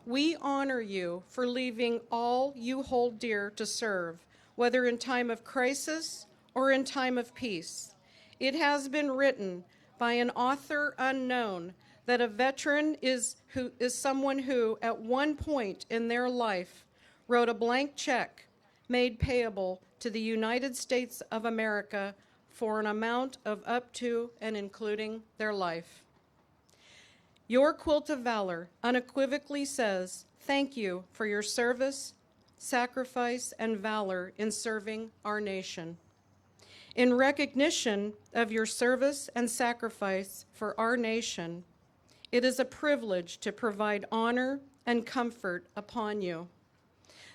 We honor you for leaving all you hold dear to serve, whether in time of crisis or in time of peace. It has been written by an author unknown that a veteran is someone who, at one point in their life, wrote a blank check made payable to the United States of America for an amount of up to and including their life. Your Quilt of Valor unequivocally says, thank you for your service, sacrifice, and valor in serving our nation. In recognition of your service and sacrifice for our nation, it is a privilege to provide honor and comfort upon you.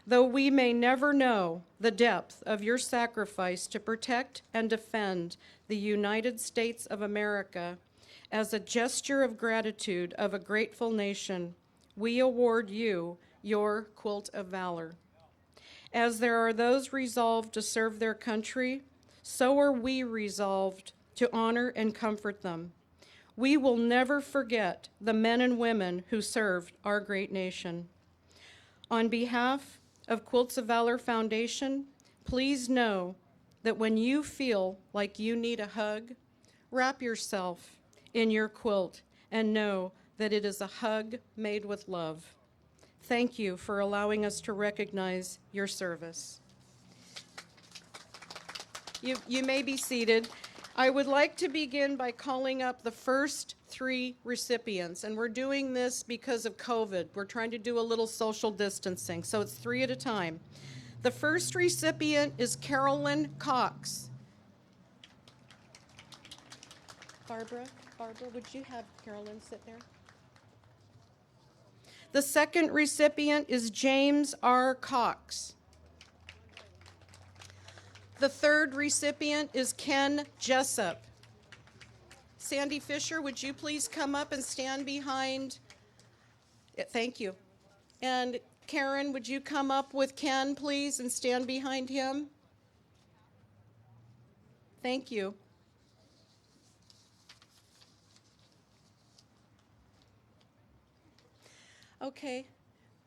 Though we may never know the depth of your sacrifice to protect and defend the United States of America, as a gesture of gratitude of a grateful nation, we award you your Quilt of Valor. As there are those resolved to serve their country, so are we resolved to honor and comfort them. We will never forget the men and women who served our great nation. On behalf of Quilts of Valor Foundation, please know that when you feel like you need a hug, wrap yourself in your quilt and know that it is a hug made with love. Thank you for allowing us to recognize your service. You may be seated. I would like to begin by calling up the first three recipients, and we're doing this because of COVID. We're trying to do a little social distancing, so it's three at a time. The first recipient is Carolyn Cox. Barbara, would you have Carolyn sit there? The second recipient is James R. Cox. The third recipient is Ken Jessup. Sandy Fisher, would you please come up and stand behind? Thank you. And Karen, would you come up with Ken, please, and stand behind him? Thank you. Okay.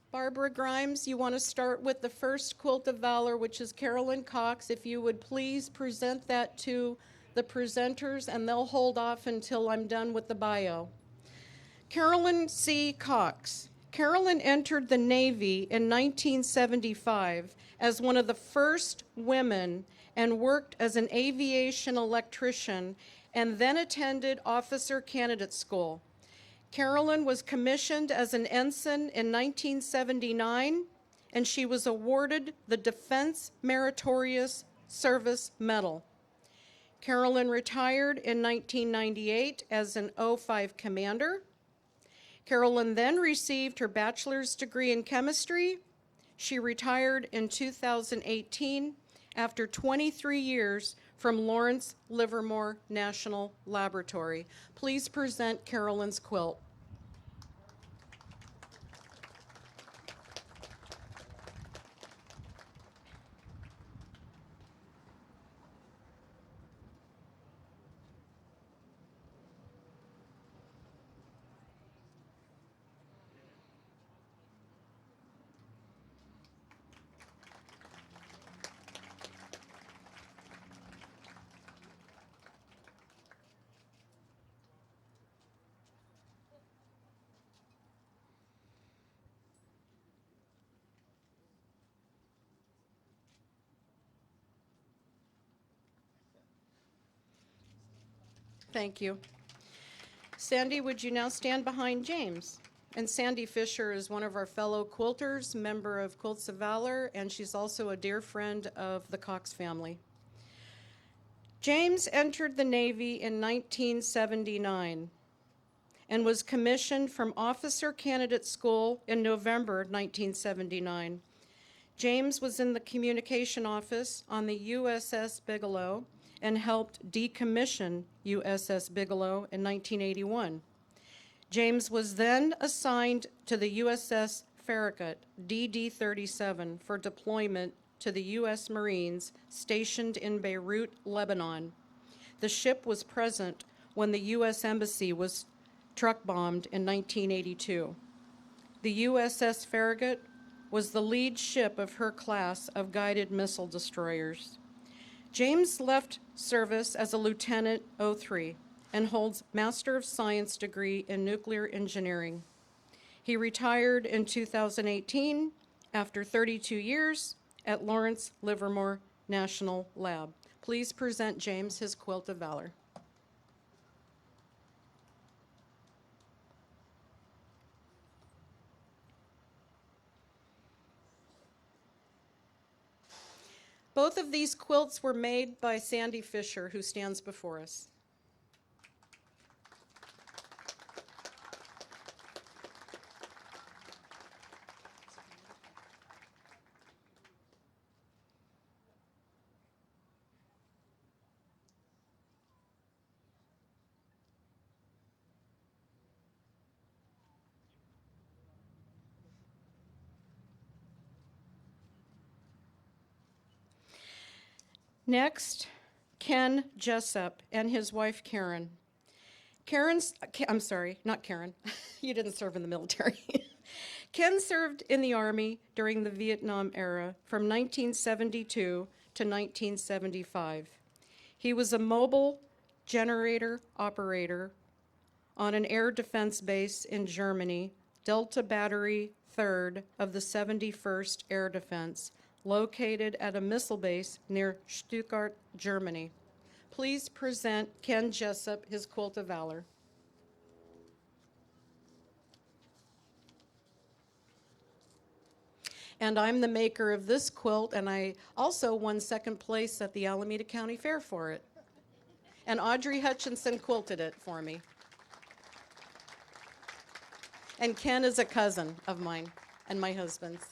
Barbara Grimes, you want to start with the first Quilt of Valor, which is Carolyn Cox. If you would please present that to the presenters, and they'll hold off until I'm done with the bio. Carolyn C. Cox. Carolyn entered the Navy in 1975 as one of the first women and worked as an aviation electrician and then attended Officer Candidate School. Carolyn was commissioned as an ensign in 1979, and she was awarded the Defense Meritorious Service Medal. Carolyn retired in 1998 as an O5 commander. Carolyn then received her bachelor's degree in chemistry. She retired in 2018 after 23 years from Lawrence Livermore National Laboratory. Please present Carolyn's quilt. Thank you. Sandy, would you now stand behind James? And Sandy Fisher is one of our fellow quilters, member of Quilts of Valor, and she's also a dear friend of the Cox family. James entered the Navy in 1979 and was commissioned from Officer Candidate School in November 1979. James was in the communication office on the USS Bigelow and helped decommission USS Bigelow in 1981. James was then assigned to the USS Farragut, DD-37, for deployment to the U.S. Marines stationed in Beirut, Lebanon. The ship was present when the U.S. Embassy was truck bombed in 1982. The USS Farragut was the lead ship of her class of guided missile destroyers. James left service as a Lieutenant 03 and holds Master of Science degree in nuclear engineering. He retired in 2018 after 32 years at Lawrence Livermore National Lab. Please present James his Quilt of Valor. Both of these quilts were made by Sandy Fisher, who stands before us. Next, Ken Jessup and his wife Karen. I'm sorry, not Karen. You didn't serve in the military. Ken served in the Army during the Vietnam era from 1972 to 1975. He was a mobile generator operator on an air defense base in Germany, Delta Battery 3rd of the 71st Air Defense, located at a missile base near Stuttgart, Germany. Please present Ken Jessup his Quilt of Valor. And I'm the maker of this quilt, and I also won second place at the Alameda County Fair for it. And Audrey Hutchinson quilted it for me. And Ken is a cousin of mine and my husband's.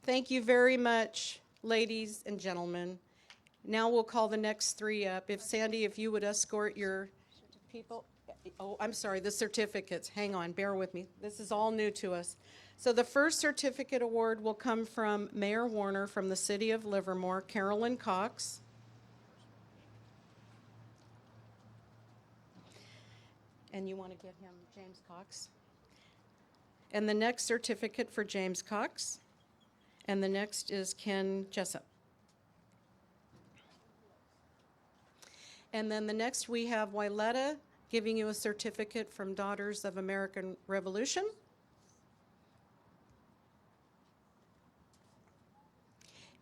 Thank you very much, ladies and gentlemen. Now we'll call the next three up. If Sandy, if you would escort your people. Oh, I'm sorry, the certificates. Hang on, bear with me. This is all new to us. So the first certificate award will come from Mayor Warner from the city of Livermore, Carolyn Cox. And you want to give him James Cox. And the next certificate for James Cox. And the next is Ken Jessup. And then the next we have Wyletta giving you a certificate from Daughters of American Revolution.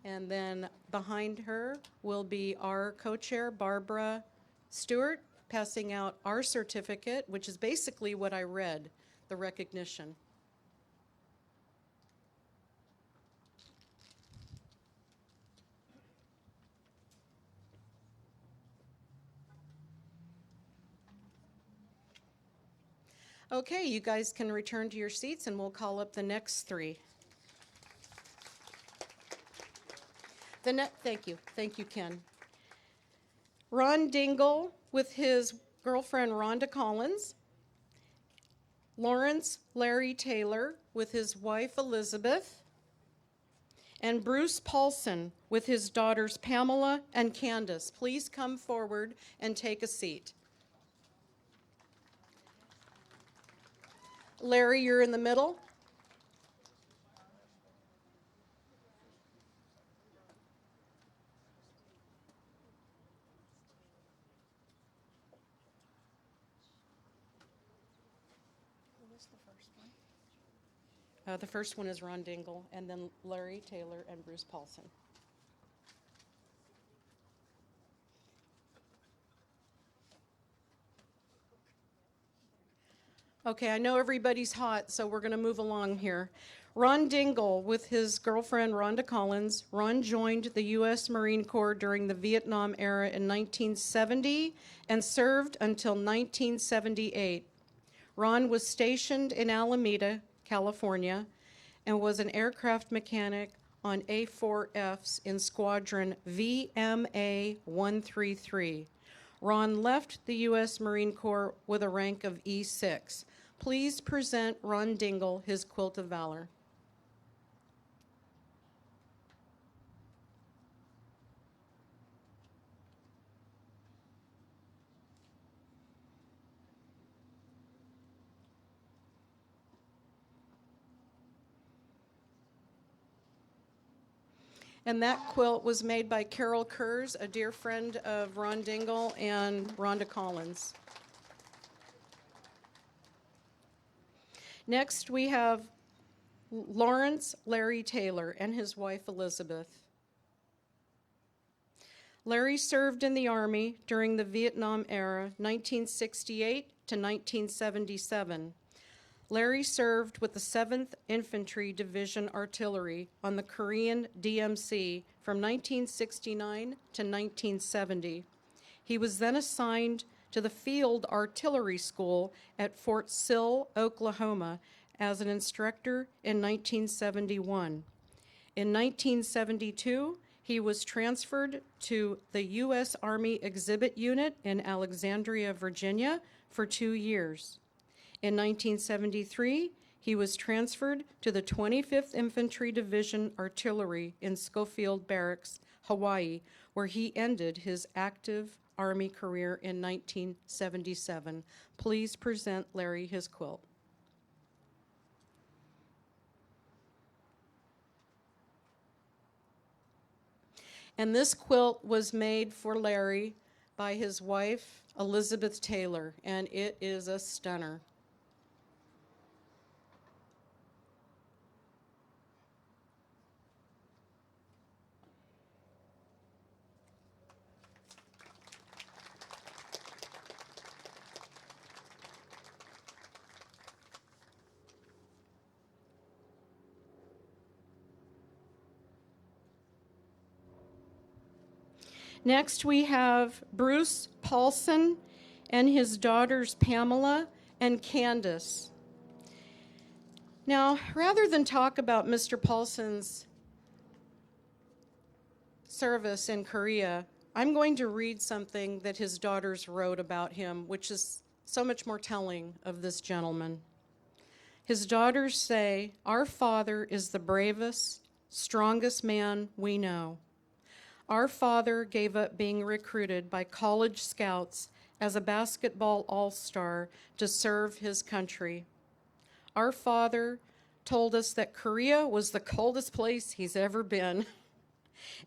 And then behind her will be our co-chair, Barbara Stewart, passing out our certificate, which is basically what I read, the recognition. Okay, you guys can return to your seats and we'll call up the next three. Thank you, Ken. Ron Dingle with his girlfriend Rhonda Collins. Lawrence Larry Taylor with his wife Elizabeth. And Bruce Paulson with his daughters Pamela and Candace. Please come forward and take a seat. Larry, you're in the middle. Who was the first one? The first one is Ron Dingle, and then Larry Taylor and Bruce Paulson. Okay, I know everybody's hot, so we're going to move along here. Ron Dingle with his girlfriend Rhonda Collins. Ron joined the U.S. Marine Corps during the Vietnam era in 1970 and served until 1978. Ron was stationed in Alameda, California, and was an aircraft mechanic on A4Fs in Squadron VMA 133. Ron left the U.S. Marine Corps with a rank of E6. Please present Ron Dingle his Quilt of Valor. And that quilt was made by Carol Kurz, a dear friend of Ron Dingle and Rhonda Collins. Next, we have Lawrence Larry Taylor and his wife Elizabeth. Larry served in the Army during the Vietnam era, 1968 to 1977. Larry served with the 7th Infantry Division Artillery on the Korean DMC from 1969 to 1970. He was then assigned to the Field Artillery School at Fort Sill, Oklahoma, as an instructor in 1971. In 1972, he was transferred to the U.S. Army Exhibit Unit in Alexandria, Virginia, for 2 years. In 1973, he was transferred to the 25th Infantry Division Artillery in Schofield Barracks, Hawaii, where he ended his active Army career in 1977. Please present Larry his quilt. And this quilt was made for Larry by his wife, Elizabeth Taylor, and it is a stunner. Next, we have Bruce Paulson and his daughters Pamela and Candace. Now, rather than talk about Mr. Paulson's service in Korea, I'm going to read something that his daughters wrote about him, which is so much more telling of this gentleman. His daughters say, "Our father is the bravest, strongest man we know. Our father gave up being recruited by college scouts as a basketball all-star to serve his country. Our father told us that Korea was the coldest place he's ever been,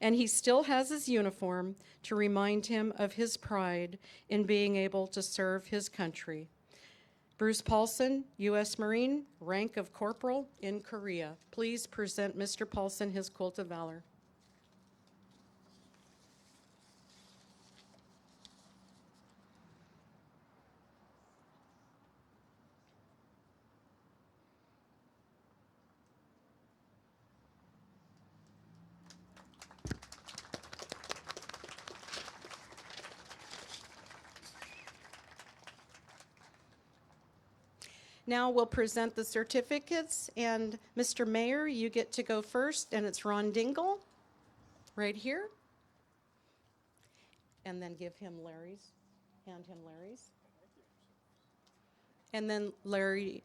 and he still has his uniform to remind him of his pride in being able to serve his country." Bruce Paulson, U.S. Marine, rank of corporal in Korea. Please present Mr. Paulson his Quilt of Valor. Now we'll present the certificates, and Mr. Mayor, you get to go first, and it's Ron Dingle, right here. And then give him Larry's, hand him Larry's. And then Larry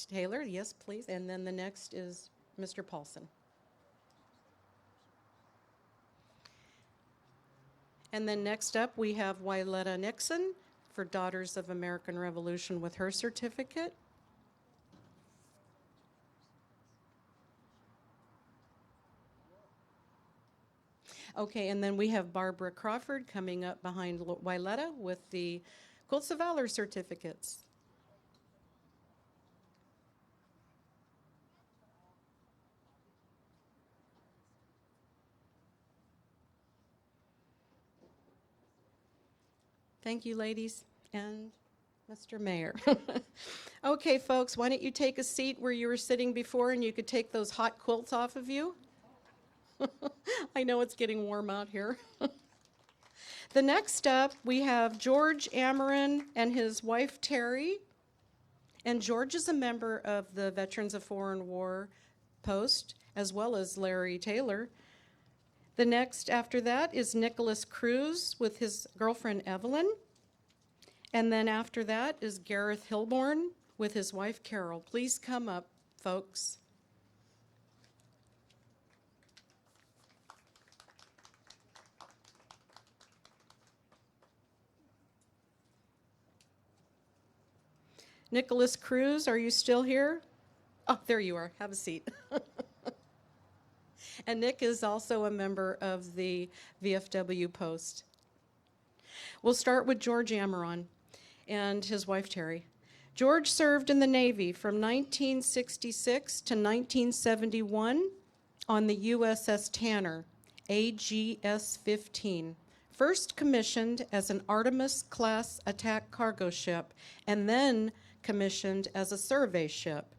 Taylor, yes, please. And then the next is Mr. Paulson. And then next up, we have Wyletta Nixon for Daughters of American Revolution with her certificate. Okay, and then we have Barbara Crawford coming up behind Wyletta with the Quilts of Valor certificates. Thank you, ladies, and Mr. Mayor. Okay, folks, why don't you take a seat where you were sitting before and you could take those hot quilts off of you? I know it's getting warm out here. The next up, we have George Amarin and his wife, Terry. And George is a member of the Veterans of Foreign War Post, as well as Larry Taylor. The next after that is Nicholas Cruz with his girlfriend, Evelyn. And then after that is Gareth Hilborn with his wife, Carol. Please come up, folks. Nicholas Cruz, are you still here? Oh, there you are. Have a seat. And Nick is also a member of the VFW Post. We'll start with George Amaron and his wife, Terry. George served in the Navy from 1966 to 1971 on the USS Tanner, AGS-15. First commissioned as an Artemis-class attack cargo ship, and then commissioned as a survey ship.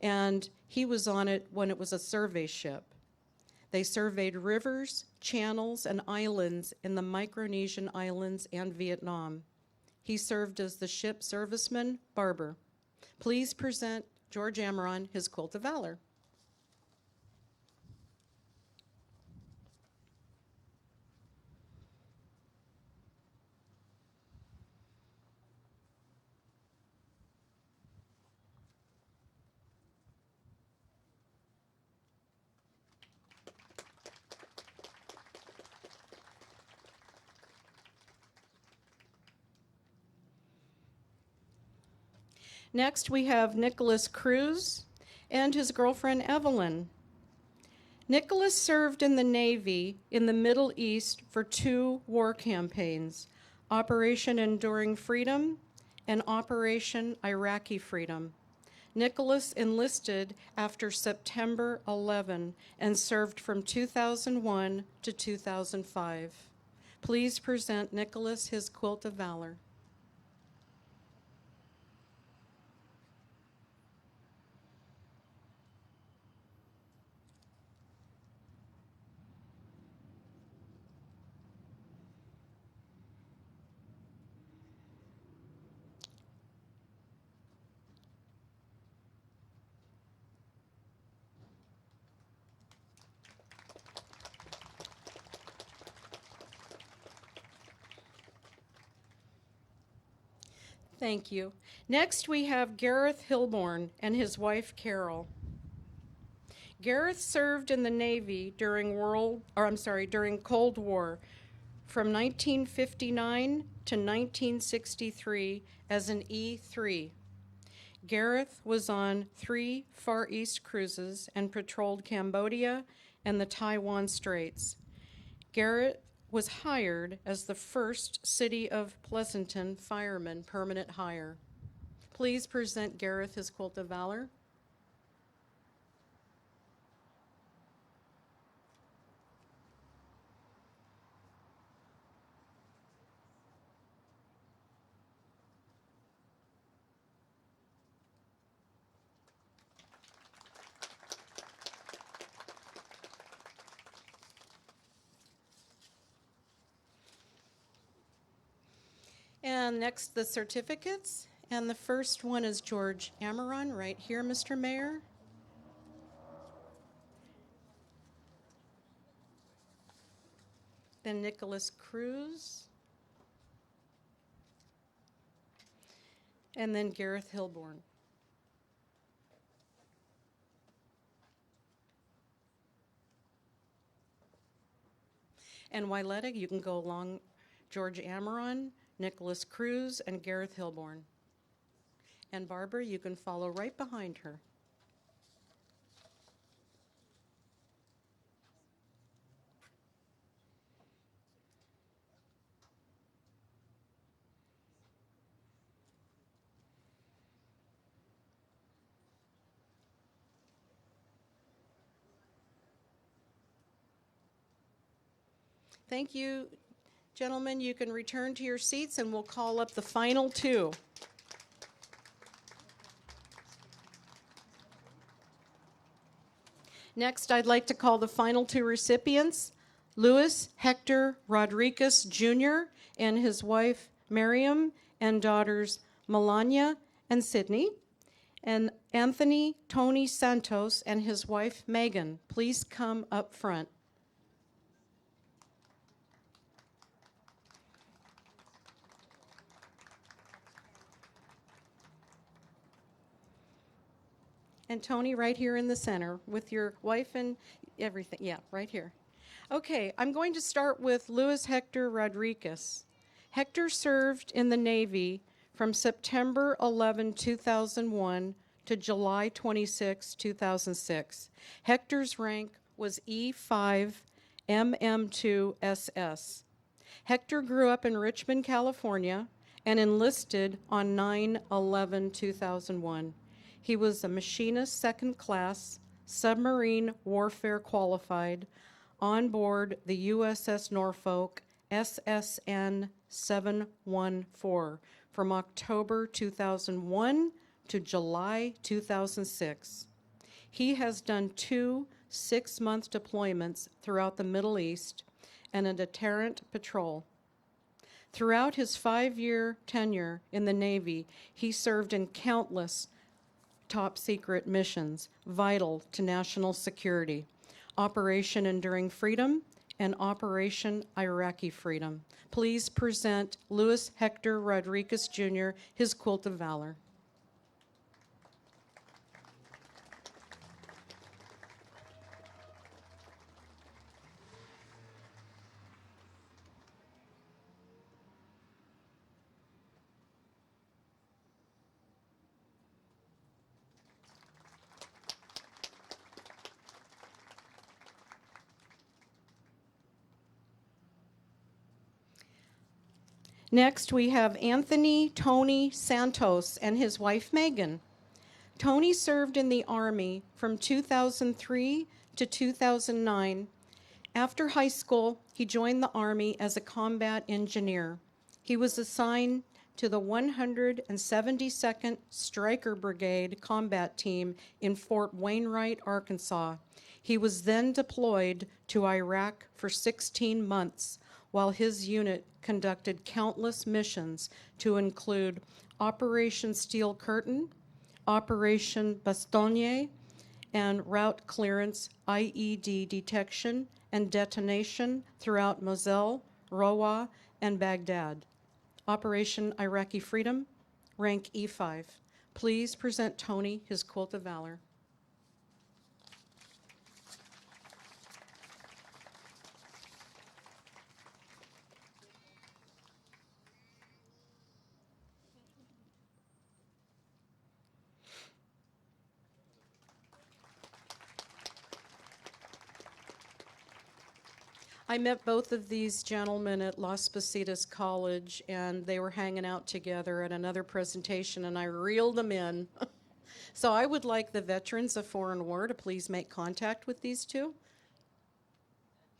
And he was on it when it was a survey ship. They surveyed rivers, channels, and islands in the Micronesian islands and Vietnam. He served as the ship serviceman barber. Please present George Amaron his Quilt of Valor. Next, we have Nicholas Cruz and his girlfriend, Evelyn. Nicholas served in the Navy in the Middle East for 2 war campaigns, Operation Enduring Freedom and Operation Iraqi Freedom. Nicholas enlisted after September 11 and served from 2001 to 2005. Please present Nicholas his Quilt of Valor. Thank you. Next, we have Gareth Hilborn and his wife, Carol. Gareth served in the Navy during Cold War from 1959 to 1963 as an E3. Gareth was on 3 Far East cruises and patrolled Cambodia and the Taiwan Straits. Gareth was hired as the first City of Pleasanton fireman permanent hire. Please present Gareth his Quilt of Valor. And next, the certificates. And the first one is George Amaron, right here, Mr. Mayor. Then Nicholas Cruz. And then Gareth Hilborn. And Wyletta, you can go along George Amaron, Nicholas Cruz, and Gareth Hilborn. And Barbara, you can follow right behind her. Thank you, gentlemen. You can return to your seats and we'll call up the final 2. Next, I'd like to call the final 2 recipients, Louis Hector Rodriguez Jr. and his wife Miriam and daughters Melania and Sydney, and Anthony Tony Santos and his wife Megan. Please come up front. And Tony, right here in the center with your wife and everything. Yeah, right here. Okay, I'm going to start with Louis Hector Rodriguez. Hector served in the Navy from September 11, 2001 to July 26, 2006. Hector's rank was E5 MM2SS. Hector grew up in Richmond, California, and enlisted on 9/11/2001. He was a machinist second class, submarine warfare qualified, on board the USS Norfolk SSN 714 from October 2001 to July 2006. He has done 2 6-month deployments throughout the Middle East and a deterrent patrol. Throughout his 5-year tenure in the Navy, he served in countless top secret missions vital to national security, Operation Enduring Freedom and Operation Iraqi Freedom. Please present Louis Hector Rodriguez Jr. his Quilt of Valor. Next, we have Anthony Tony Santos and his wife Megan. Tony served in the Army from 2003 to 2009. After high school, he joined the Army as a combat engineer. He was assigned to the 172nd Stryker Brigade combat team in Fort Wainwright, Arkansas. He was then deployed to Iraq for 16 months, while his unit conducted countless missions to include Operation Steel Curtain, Operation Bastogne, and route clearance IED detection and detonation throughout Mosul, Roa, and Baghdad. Operation Iraqi Freedom, rank E5. Please present Tony his Quilt of Valor. I met both of these gentlemen at Las Positas College, and they were hanging out together at another presentation, and I reeled them in. So I would like the veterans of Foreign War to please make contact with these two.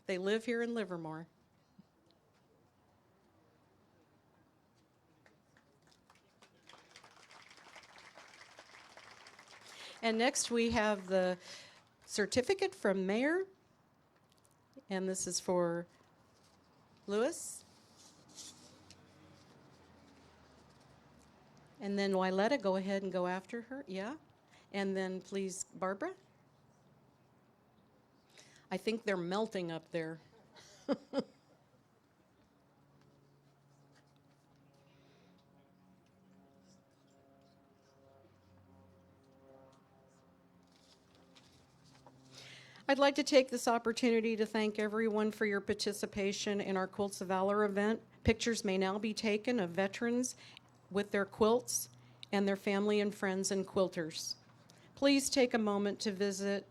They live here in Livermore. And next we have the certificate from Mayor, and this is for Lewis. And then Wyletta, go ahead and go after her, yeah. And then please, Barbara. I think they're melting up there. I'd like to take this opportunity to thank everyone for your participation in our Quilts of Valor event. Pictures may now be taken of veterans with their quilts and their family and friends and quilters. Please take a moment to visit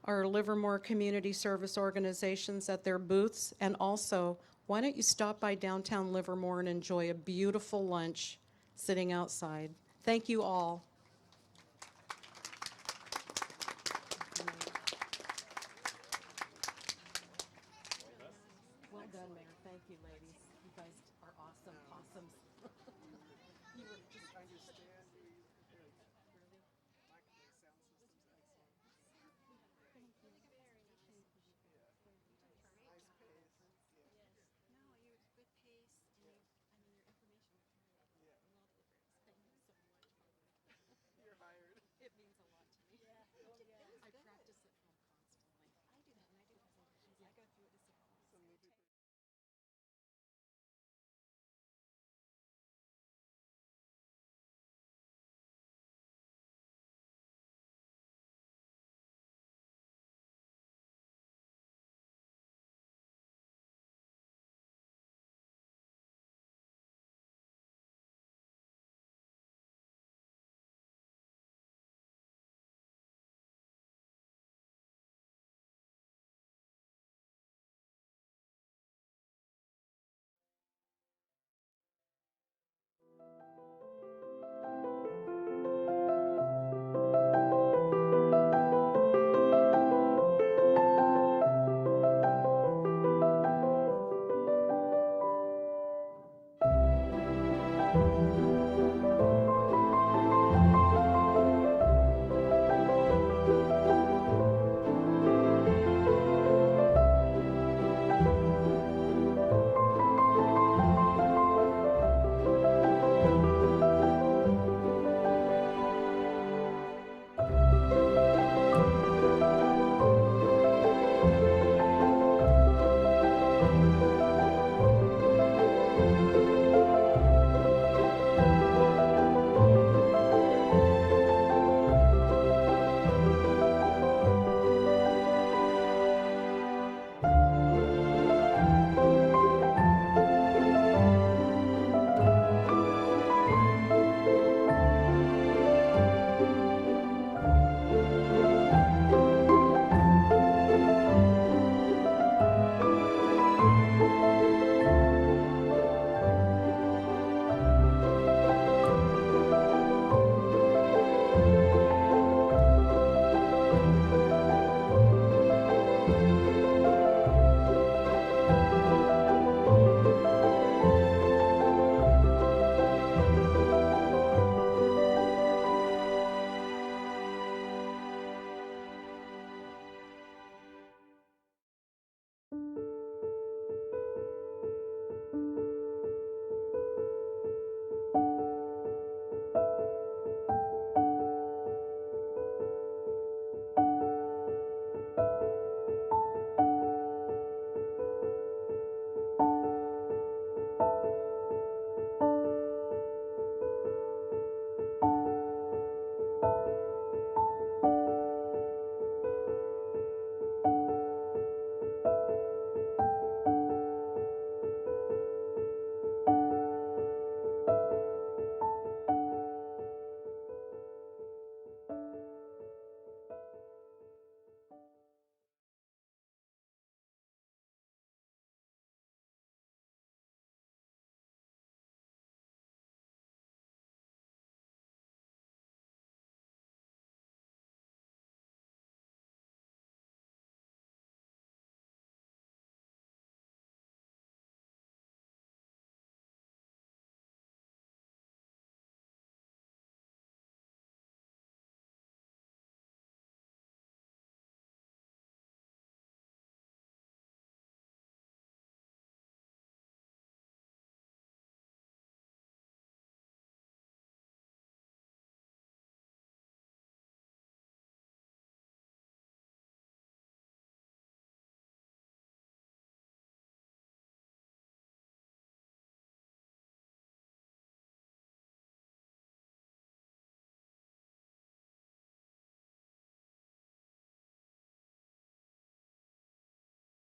our Livermore Community Service organizations at their booths, and also, why don't you stop by downtown Livermore and enjoy a beautiful lunch sitting outside. Thank you all. Well done, Mayor. Thank you, ladies. You guys are awesome possums. You were just understanding.